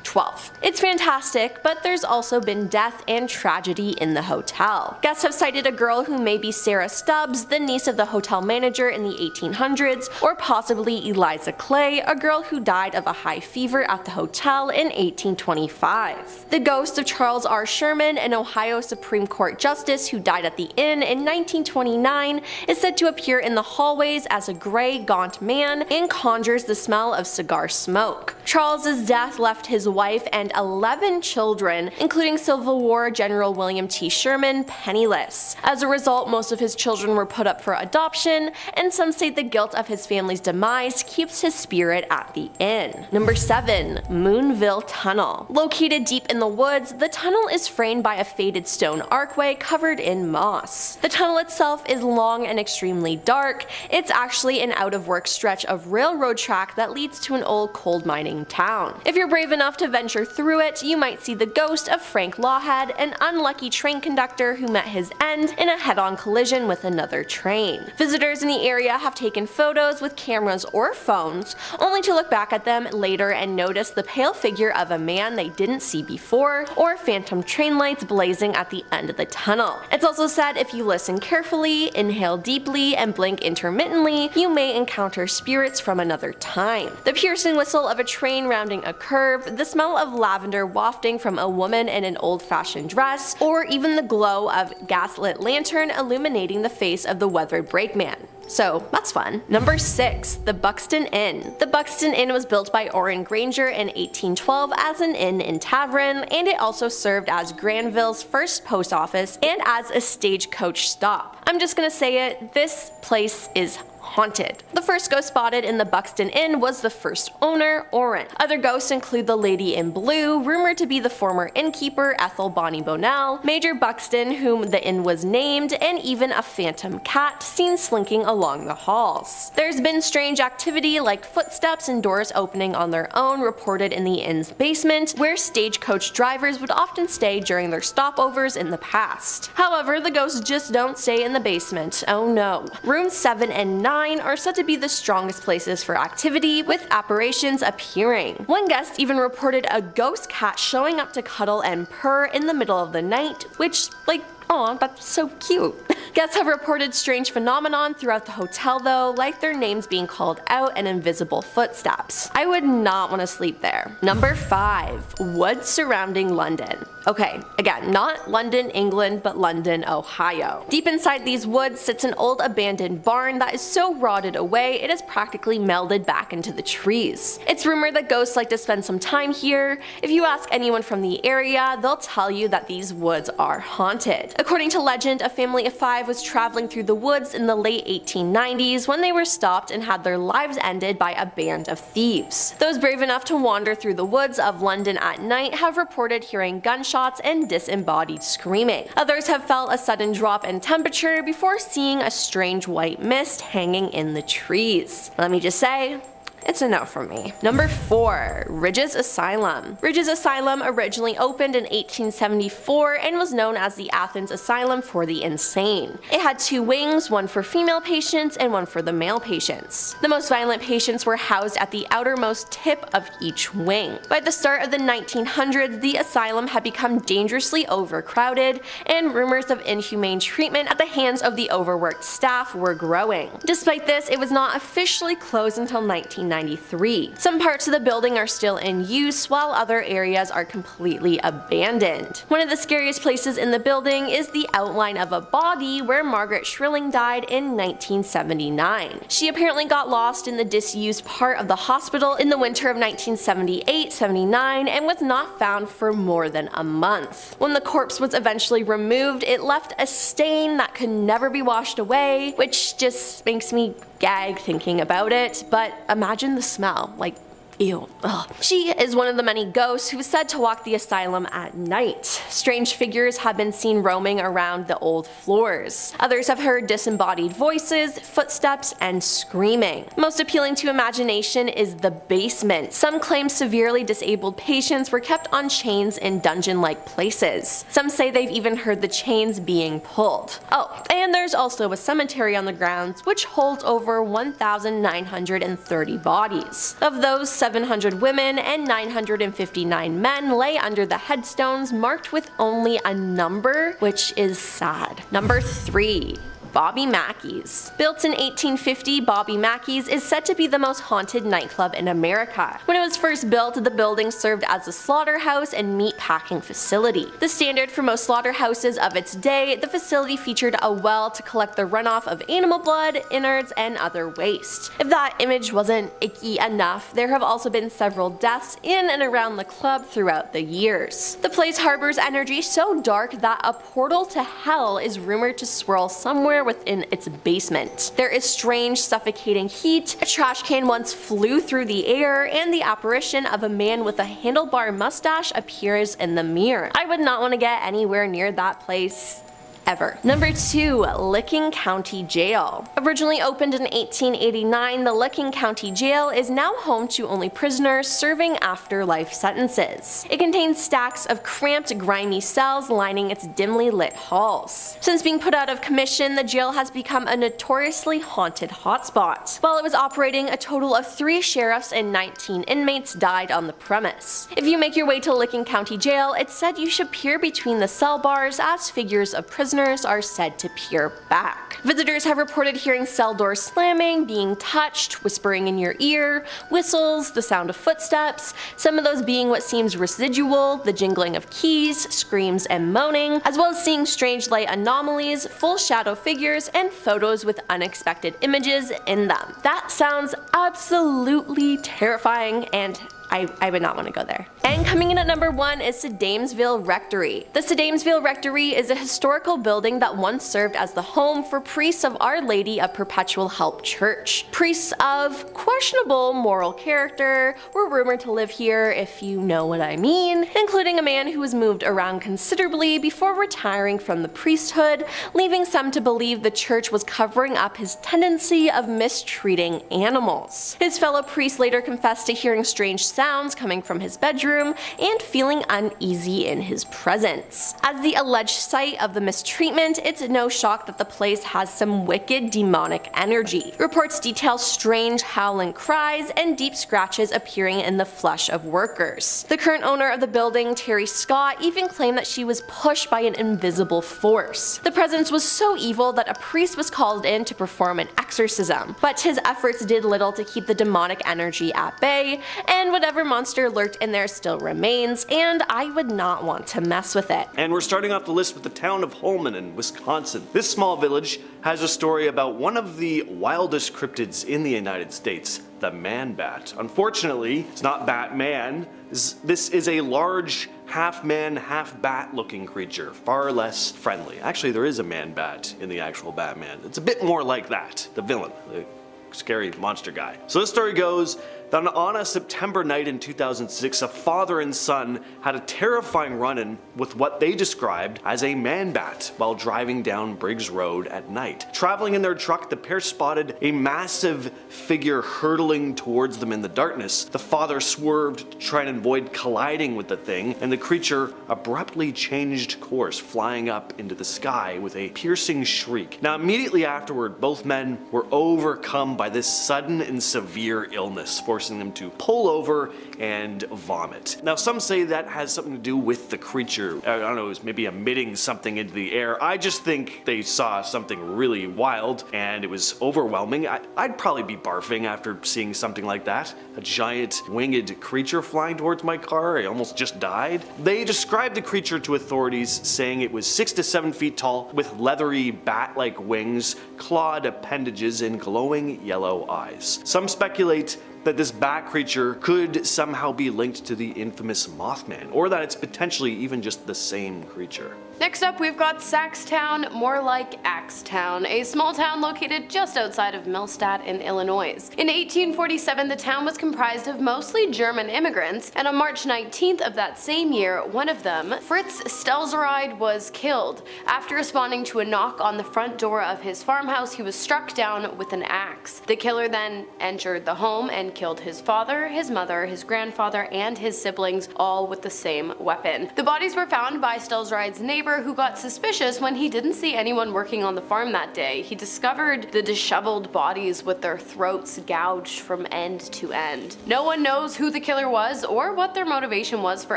12. It's fantastic, but there's also been death and tragedy in the hotel. Guests have cited a girl who may be Sarah Stubbs, the niece of the hotel manager in the 1800s, or possibly Eliza Clay, a girl who died of a high fever at the hotel in 1825. The ghost of Charles R. Sherman, an Ohio Supreme Court justice who died at the inn in 1929, is said to appear in the hallways as a gray, gaunt man and conjures the smell of cigar smoke. Charles's death left his wife and 11 children, including Civil War General William T. Sherman, penniless. As a result, most of his children were put up for adoption, and some say the guilt of his family's demise keeps his spirit at the inn. Number 7. Moonville Tunnel. Located deep in the woods, the tunnel is framed by a faded stone archway covered in moss. The tunnel itself is long and extremely dark. It's actually an out-of-work stretch of railroad track that leads to an old coal mining town. If you're brave enough to venture through it, you might see the ghost of Frank Lawhead, an unlucky train conductor who met his end in a head-on collision with another train. Visitors in the area have taken photos with cameras or phones, only to look back at them later and notice the pale figure of a man they didn't see before, or phantom train lights blazing at the end of the tunnel. It's also said if you listen carefully, inhale deeply, and blink intermittently, you may encounter spirits from another time. The piercing whistle of a train rounding a curve, the smell of lavender wafting from a woman in an old-fashioned dress, or even the glow of gaslit lantern illuminating the face of the weathered brakeman. So that's fun. Number 6. The Buxton Inn. The Buxton Inn was built by Orrin Granger in 1812 as an inn and tavern, and it also served as Granville's first post office and as a stagecoach stop. I'm just gonna say it, this place is haunted. The first ghost spotted in the Buxton Inn was the first owner, Orrin. Other ghosts include the Lady in Blue, rumored to be the former innkeeper Ethel Bonnie Bonnell, Major Buxton, whom the inn was named, and even a phantom cat seen slinking along the halls. There's been strange activity like footsteps and doors opening on their own reported in the inn's basement, where stagecoach drivers would often stay during their stopovers in the past. However, the ghosts just don't stay in the basement. Oh no. Rooms 7 and 9 are said to be the strongest places for activity, with apparitions appearing. One guest even reported a ghost cat showing up to cuddle and purr in the middle of the night, which, like, aw, that's so cute. Guests have reported strange phenomenon throughout the hotel though, like their names being called out and invisible footsteps. I would not want to sleep there. Number 5. Woods surrounding London. Okay, again, not London, England, but London, Ohio. Deep inside these woods sits an old abandoned barn that is so rotted away it is practically melded back into the trees. It's rumored that ghosts like to spend some time here. If you ask anyone from the area, they'll tell you that these woods are haunted. According to legend, a family of 5 was traveling through the woods in the late 1890s when they were stopped and had their lives ended by a band of thieves. Those brave enough to wander through the woods of London at night have reported hearing gunshots and disembodied screaming. Others have felt a sudden drop in temperature before seeing a strange white mist hanging in the trees. Let me just say, it's a no from me. Number 4. Ridge's Asylum. Ridge's Asylum originally opened in 1874 and was known as the Athens Asylum for the Insane. It had 2 wings, one for female patients and one for the male patients. The most violent patients were housed at the outermost tip of each wing. By the start of the 1900s, the asylum had become dangerously overcrowded, and rumors of inhumane treatment at the hands of the overworked staff were growing. Despite this, it was not officially closed until 1993. Some parts of the building are still in use, while other areas are completely abandoned. One of the scariest places in the building is the outline of a body where Margaret Schrilling died in 1979. She apparently got lost in the disused part of the hospital in the winter of 1978-79 and was not found for more than a month. When the corpse was eventually removed, it left a stain that could never be washed away, which just makes me gag thinking about it, but imagine the smell, like, ew. Ugh. She is one of the many ghosts who is said to walk the asylum at night. Strange figures have been seen roaming around the old floors. Others have heard disembodied voices, footsteps, and screaming. Most appealing to imagination is the basement. Some claim severely disabled patients were kept on chains in dungeon-like places. Some say they've even heard the chains being pulled. Oh, and there's also a cemetery on the grounds which holds over 1,930 bodies. Of those, 700 women and 959 men lay under the headstones marked with only a number, which is sad. Number 3. Bobby Mackey's. Built in 1850, Bobby Mackey's is said to be the most haunted nightclub in America. When it was first built, the building served as a slaughterhouse and meat packing facility. The standard for most slaughterhouses of its day, the facility featured a well to collect the runoff of animal blood, innards, and other waste. If that image wasn't icky enough, there have also been several deaths in and around the club throughout the years. The place harbors energy so dark that a portal to hell is rumored to swirl somewhere within its basement. There is strange, suffocating heat, a trash can once flew through the air, and the apparition of a man with a handlebar mustache appears in the mirror. I would not want to get anywhere near that place ever. Number 2. Licking County Jail. Originally opened in 1889, the Licking County Jail is now home to only prisoners serving afterlife sentences. It contains stacks of cramped, grimy cells lining its dimly lit halls. Since being put out of commission, the jail has become a notoriously haunted hotspot. While it was operating, a total of 3 sheriffs and 19 inmates died on the premise. If you make your way to Licking County Jail, it's said you should peer between the cell bars as figures of prisoners are said to peer back. Visitors have reported hearing cell doors slamming, being touched, whispering in your ear, whistles, the sound of footsteps, some of those being what seems residual, the jingling of keys, screams, and moaning, as well as seeing strange light anomalies, full shadow figures, and photos with unexpected images in them. That sounds absolutely terrifying, and I would not want to go there. And coming in at number 1 is Seville Rectory. The Seville Rectory is a historical building that once served as the home for priests of Our Lady of Perpetual Help Church. Priests of questionable moral character were rumored to live here, if you know what I mean, including a man who was moved around considerably before retiring from the priesthood, leaving some to believe the church was covering up his tendency of mistreating animals. His fellow priests later confessed to hearing strange sounds coming from his bedroom and feeling uneasy in his presence. As the alleged site of the mistreatment, it's no shock that the place has some wicked demonic energy. Reports detail strange howling cries and deep scratches appearing in the flesh of workers. The current owner of the building, Terry Scott, even claimed that she was pushed by an invisible force. The presence was so evil that a priest was called in to perform an exorcism, but his efforts did little to keep the demonic energy at bay, and whatever monster lurked in there still remains, and I would not want to mess with it. And we're starting off the list with the town of Holman in Wisconsin. This small village has a story about one of the wildest cryptids in the United States, the man-bat. Unfortunately, it's not Batman. This is a large, half-man, half-bat looking creature, far less friendly. Actually, there is a man-bat in the actual Batman. It's a bit more like that, the villain, the scary monster guy. So this story goes that on a September night in 2006, a father and son had a terrifying run-in with what they described as a man-bat while driving down Briggs Road at night. Traveling in their truck, the pair spotted a massive figure hurtling towards them in the darkness. The father swerved to try and avoid colliding with the thing, and the creature abruptly changed course, flying up into the sky with a piercing shriek. Now, immediately afterward, both men were overcome by this sudden and severe illness, forcing them to pull over and vomit. Now, some say that has something to do with the creature. I don't know, it was maybe emitting something into the air. I just think they saw something really wild and it was overwhelming. I'd probably be barfing after seeing something like that. A giant winged creature flying towards my car. I almost just died. They described the creature to authorities, saying it was 6 to 7 feet tall with leathery bat-like wings, clawed appendages, and glowing yellow eyes. Some speculate that this bat creature could somehow be linked to the infamous Mothman, or that it's potentially even just the same creature. Next up, we've got Sax Town, more like Axe Town, a small town located just outside of Millstadt in Illinois. In 1847, the town was comprised of mostly German immigrants, and on March 19th of that same year, one of them, Fritz Stelzeride, was killed. After responding to a knock on the front door of his farmhouse, he was struck down with an axe. The killer then entered the home and killed his father, his mother, his grandfather, and his siblings, all with the same weapon. The bodies were found by Stelzeride's neighbor, who got suspicious when he didn't see anyone working on the farm that day. He discovered the disheveled bodies with their throats gouged from end to end. No one knows who the killer was or what their motivation was for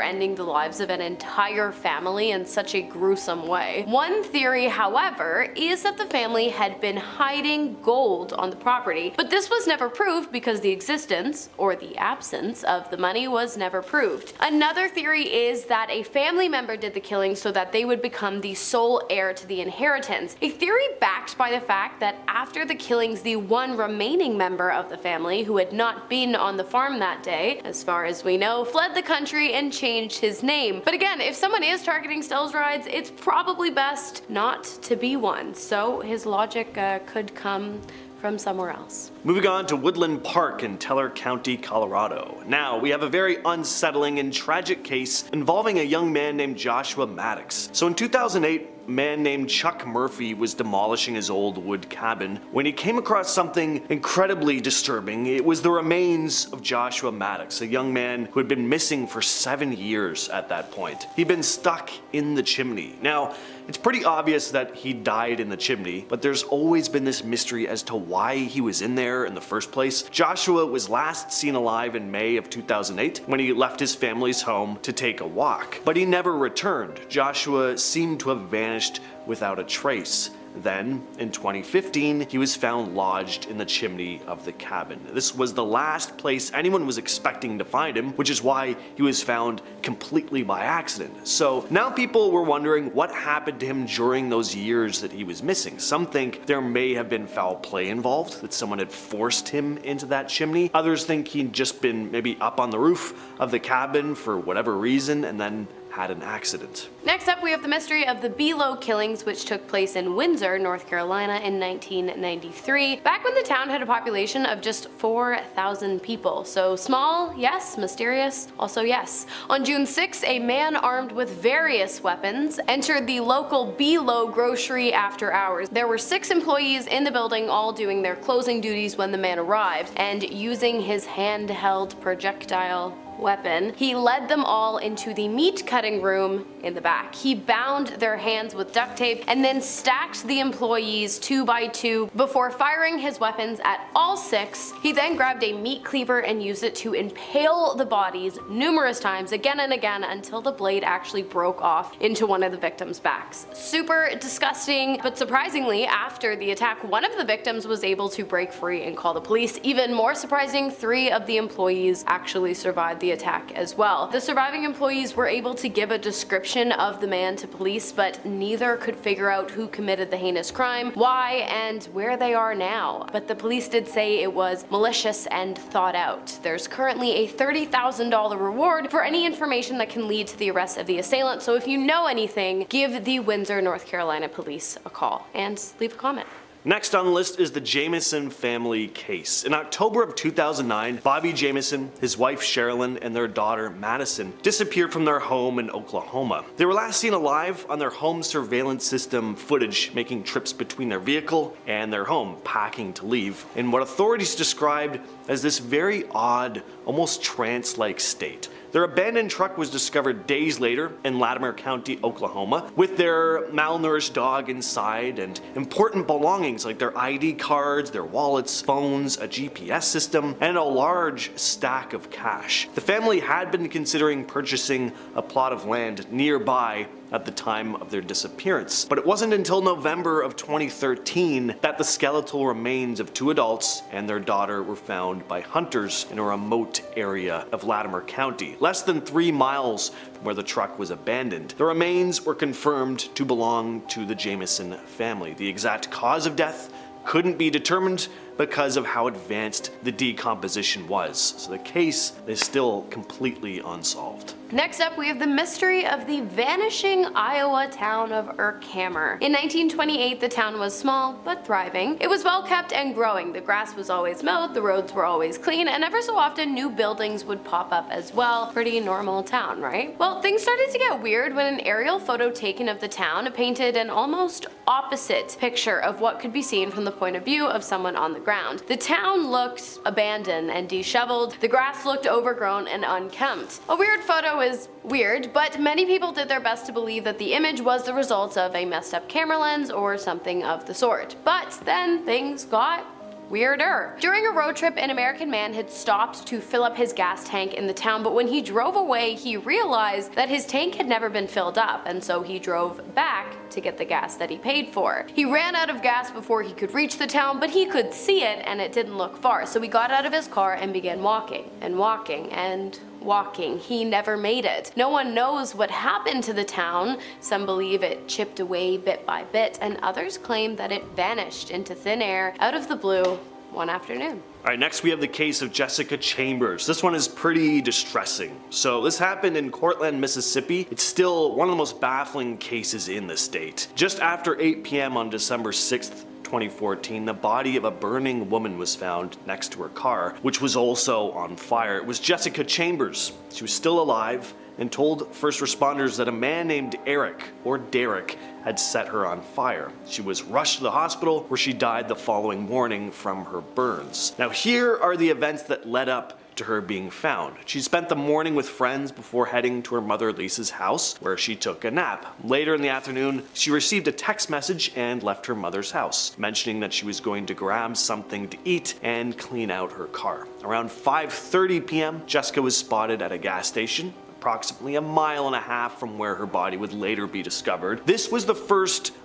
ending the lives of an entire family in such a gruesome way. One theory, however, is that the family had been hiding gold on the property, but this was never proved because the existence, or the absence, of the money was never proved. Another theory is that a family member did the killing so that they would become the sole heir to the inheritance, a theory backed by the fact that after the killings, the one remaining member of the family who had not been on the farm that day, as far as we know, fled the country and changed his name. But again, if someone is targeting Stelzerides, it's probably best not to be one, so his logic could come from somewhere else. Moving on to Woodland Park in Teller County, Colorado. Now, we have a very unsettling and tragic case involving a young man named Joshua Maddox. So in 2008, a man named Chuck Murphy was demolishing his old wood cabin when he came across something incredibly disturbing. It was the remains of Joshua Maddox, a young man who had been missing for 7 years at that point. He'd been stuck in the chimney. Now, it's pretty obvious that he died in the chimney, but there's always been this mystery as to why he was in there in the first place. Joshua was last seen alive in May of 2008 when he left his family's home to take a walk, but he never returned. Joshua seemed to have vanished without a trace. Then, in 2015, he was found lodged in the chimney of the cabin. This was the last place anyone was expecting to find him, which is why he was found completely by accident. So now people were wondering what happened to him during those years that he was missing. Some think there may have been foul play involved, that someone had forced him into that chimney. Others think he'd just been maybe up on the roof of the cabin for whatever reason and then had an accident. Next up, we have the mystery of the Below killings, which took place in Windsor, North Carolina in 1993, back when the town had a population of just 4,000 people. So small, yes. Mysterious, also yes. On June 6, a man armed with various weapons entered the local Below grocery after hours. There were 6 employees in the building, all doing their closing duties when the man arrived, and using his handheld projectile weapon, he led them all into the meat cutting room in the back. He bound their hands with duct tape and then stacked the employees 2 by 2 before firing his weapons at all 6. He then grabbed a meat cleaver and used it to impale the bodies numerous times, again and again, until the blade actually broke off into one of the victims' backs. Super disgusting, but surprisingly, after the attack, one of the victims was able to break free and call the police. Even more surprising, 3 of the employees actually survived the attack as well. The surviving employees were able to give a description of the man to police, but neither could figure out who committed the heinous crime, why, and where they are now. But the police did say it was malicious and thought out. There's currently a $30,000 reward for any information that can lead to the arrest of the assailant, so if you know anything, give the Windsor, North Carolina police a call and leave a comment. Next on the list is the Jamison family case. In October of 2009, Bobby Jamison, his wife Sherilyn, and their daughter Madison disappeared from their home in Oklahoma. They were last seen alive on their home surveillance system footage, making trips between their vehicle and their home, packing to leave, in what authorities described as this very odd, almost trance-like state. Their abandoned truck was discovered days later in Latimer County, Oklahoma, with their malnourished dog inside and important belongings like their ID cards, their wallets, phones, a GPS system, and a large stack of cash. The family had been considering purchasing a plot of land nearby at the time of their disappearance. But it wasn't until November of 2013 that the skeletal remains of 2 adults and their daughter were found by hunters in a remote area of Latimer County, less than 3 miles from where the truck was abandoned. The remains were confirmed to belong to the Jamison family. The exact cause of death couldn't be determined because of how advanced the decomposition was, so the case is still completely unsolved. Next up, we have the mystery of the vanishing Iowa town of Erkhammer. In 1928, the town was small but thriving. It was well kept and growing. The grass was always mowed, the roads were always clean, and ever so often new buildings would pop up as well. Pretty normal town, right? Well, things started to get weird when an aerial photo taken of the town painted an almost opposite picture of what could be seen from the point of view of someone on the ground. The town looked abandoned and disheveled. The grass looked overgrown and unkempt. A weird photo is weird, but many people did their best to believe that the image was the result of a messed up camera lens or something of the sort. But then things got weirder. During a road trip, an American man had stopped to fill up his gas tank in the town, but when he drove away, he realized that his tank had never been filled up, and so he drove back to get the gas that he paid for. He ran out of gas before he could reach the town, but he could see it and it didn't look far, so he got out of his car and began walking and walking and walking. He never made it. No one knows what happened to the town. Some believe it chipped away bit by bit, and others claim that it vanished into thin air out of the blue one afternoon. Alright, next we have the case of Jessica Chambers. This one is pretty distressing. So this happened in Cortland, Mississippi. It's still one of the most baffling cases in the state. Just after 8 p.m. on December 6th, 2014, the body of a burning woman was found next to her car, which was also on fire. It was Jessica Chambers. She was still alive and told first responders that a man named Eric, or Derek, had set her on fire. She was rushed to the hospital where she died the following morning from her burns. Now here are the events that led up to her being found. She spent the morning with friends before heading to her mother Lisa's house, where she took a nap. Later in the afternoon, she received a text message and left her mother's house, mentioning that she was going to grab something to eat and clean out her car. Around 5:30 p.m., Jessica was spotted at a gas station, approximately 1.5 miles from where her body would later be discovered. This was the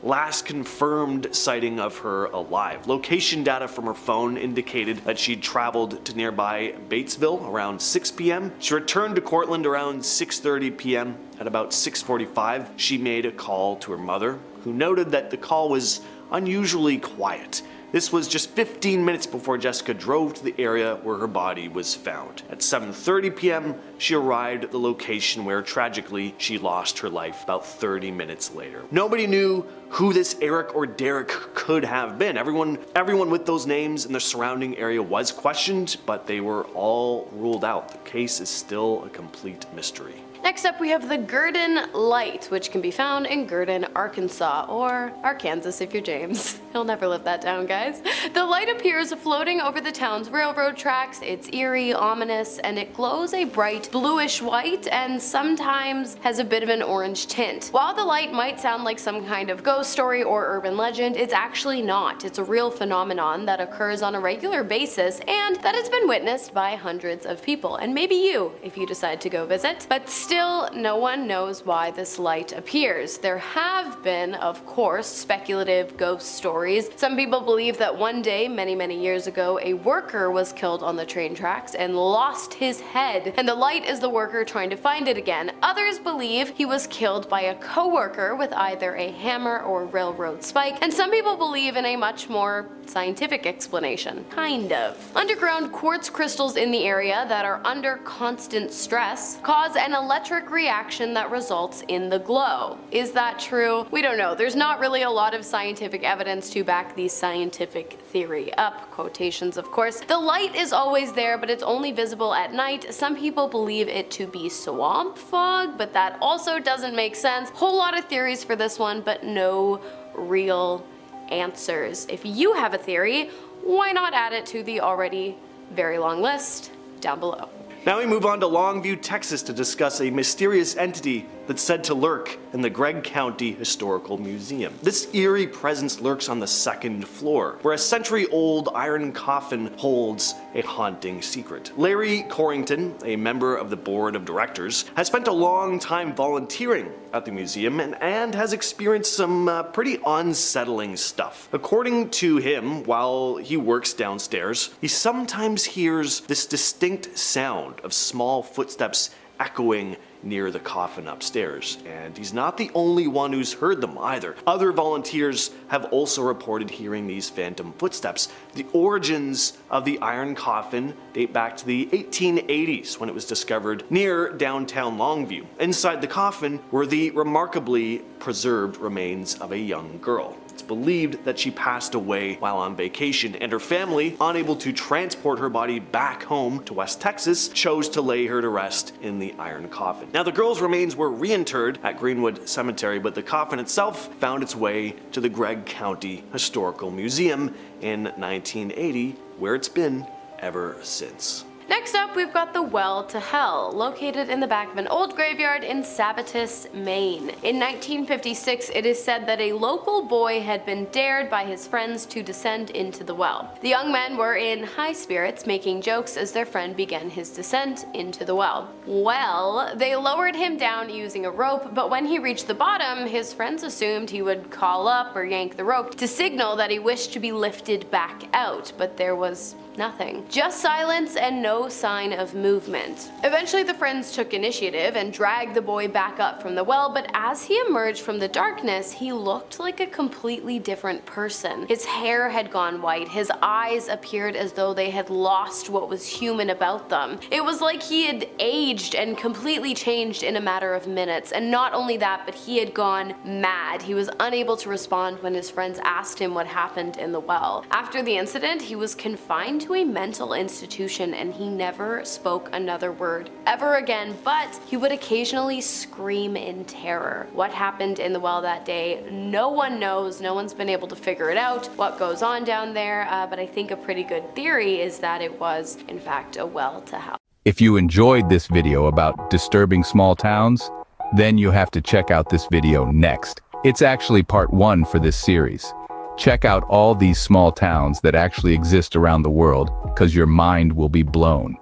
last confirmed sighting of her alive. Location data from her phone indicated that she'd traveled to nearby Batesville around 6 p.m. She returned to Cortland around 6:30 p.m. At about 6:45, she made a call to her mother, who noted that the call was unusually quiet. This was just 15 minutes before Jessica drove to the area where her body was found. At 7:30 p.m., she arrived at the location where, tragically, she lost her life about 30 minutes later. Nobody knew who this Eric or Derek could have been. Everyone with those names in the surrounding area was questioned, but they were all ruled out. The case is still a complete mystery. Next up, we have the Gurdon Light, which can be found in Gurdon, Arkansas, or Arkansas if you're James. He'll never live that down, guys. The light appears floating over the town's railroad tracks. It's eerie, ominous, and it glows a bright bluish white and sometimes has a bit of an orange tint. While the light might sound like some kind of ghost story or urban legend, it's actually not. It's a real phenomenon that occurs on a regular basis and that has been witnessed by hundreds of people, and maybe you if you decide to go visit. But still, no one knows why this light appears. There have been, of course, speculative ghost stories. Some people believe that one day, many years ago, a worker was killed on the train tracks and lost his head, and the light is the worker trying to find it again. Others believe he was killed by a co-worker with either a hammer or railroad spike, and some people believe in a much more scientific explanation. Kind of. Underground quartz crystals in the area that are under constant stress cause an electrical electric reaction that results in the glow. Is that true? We don't know. There's not really a lot of scientific evidence to back the scientific theory up, quotations of course. The light is always there, but it's only visible at night. Some people believe it to be swamp fog, but that also doesn't make sense. Whole lot of theories for this one, but no real answers. If you have a theory, why not add it to the already very long list down below. Now we move on to Longview, Texas to discuss a mysterious entity that's said to lurk in the Gregg County Historical Museum. This eerie presence lurks on the second floor, where a century-old iron coffin holds a haunting secret. Larry Corrington, a member of the board of directors, has spent a long time volunteering at the museum and has experienced some pretty unsettling stuff. According to him, while he works downstairs, he sometimes hears this distinct sound of small footsteps echoing near the coffin upstairs, and he's not the only one who's heard them either. Other volunteers have also reported hearing these phantom footsteps. The origins of the iron coffin date back to the 1880s when it was discovered near downtown Longview. Inside the coffin were the remarkably preserved remains of a young girl. It's believed that she passed away while on vacation, and her family, unable to transport her body back home to West Texas, chose to lay her to rest in the iron coffin. Now, the girl's remains were reinterred at Greenwood Cemetery, but the coffin itself found its way to the Gregg County Historical Museum in 1980, where it's been ever since. Next up, we've got the Well to Hell, located in the back of an old graveyard in Sabattis, Maine. In 1956, it is said that a local boy had been dared by his friends to descend into the well. The young men were in high spirits, making jokes as their friend began his descent into the well. Well, they lowered him down using a rope, but when he reached the bottom, his friends assumed he would call up or yank the rope to signal that he wished to be lifted back out, but there was nothing. Just silence and no sign of movement. Eventually the friends took initiative and dragged the boy back up from the well, but as he emerged from the darkness, he looked like a completely different person. His hair had gone white, his eyes appeared as though they had lost what was human about them. It was like he had aged and completely changed in a matter of minutes, and not only that, but he had gone mad. He was unable to respond when his friends asked him what happened in the well. After the incident, he was confined to a mental institution and he never spoke another word ever again, but he would occasionally scream in terror. What happened in the well that day, no one knows. No one's been able to figure it out, what goes on down there, but I think a pretty good theory is that it was, in fact, a well to hell. If you enjoyed this video about disturbing small towns, then you have to check out this video next. It's actually part 1 for this series. Check out all these small towns that actually exist around the world, because your mind will be blown.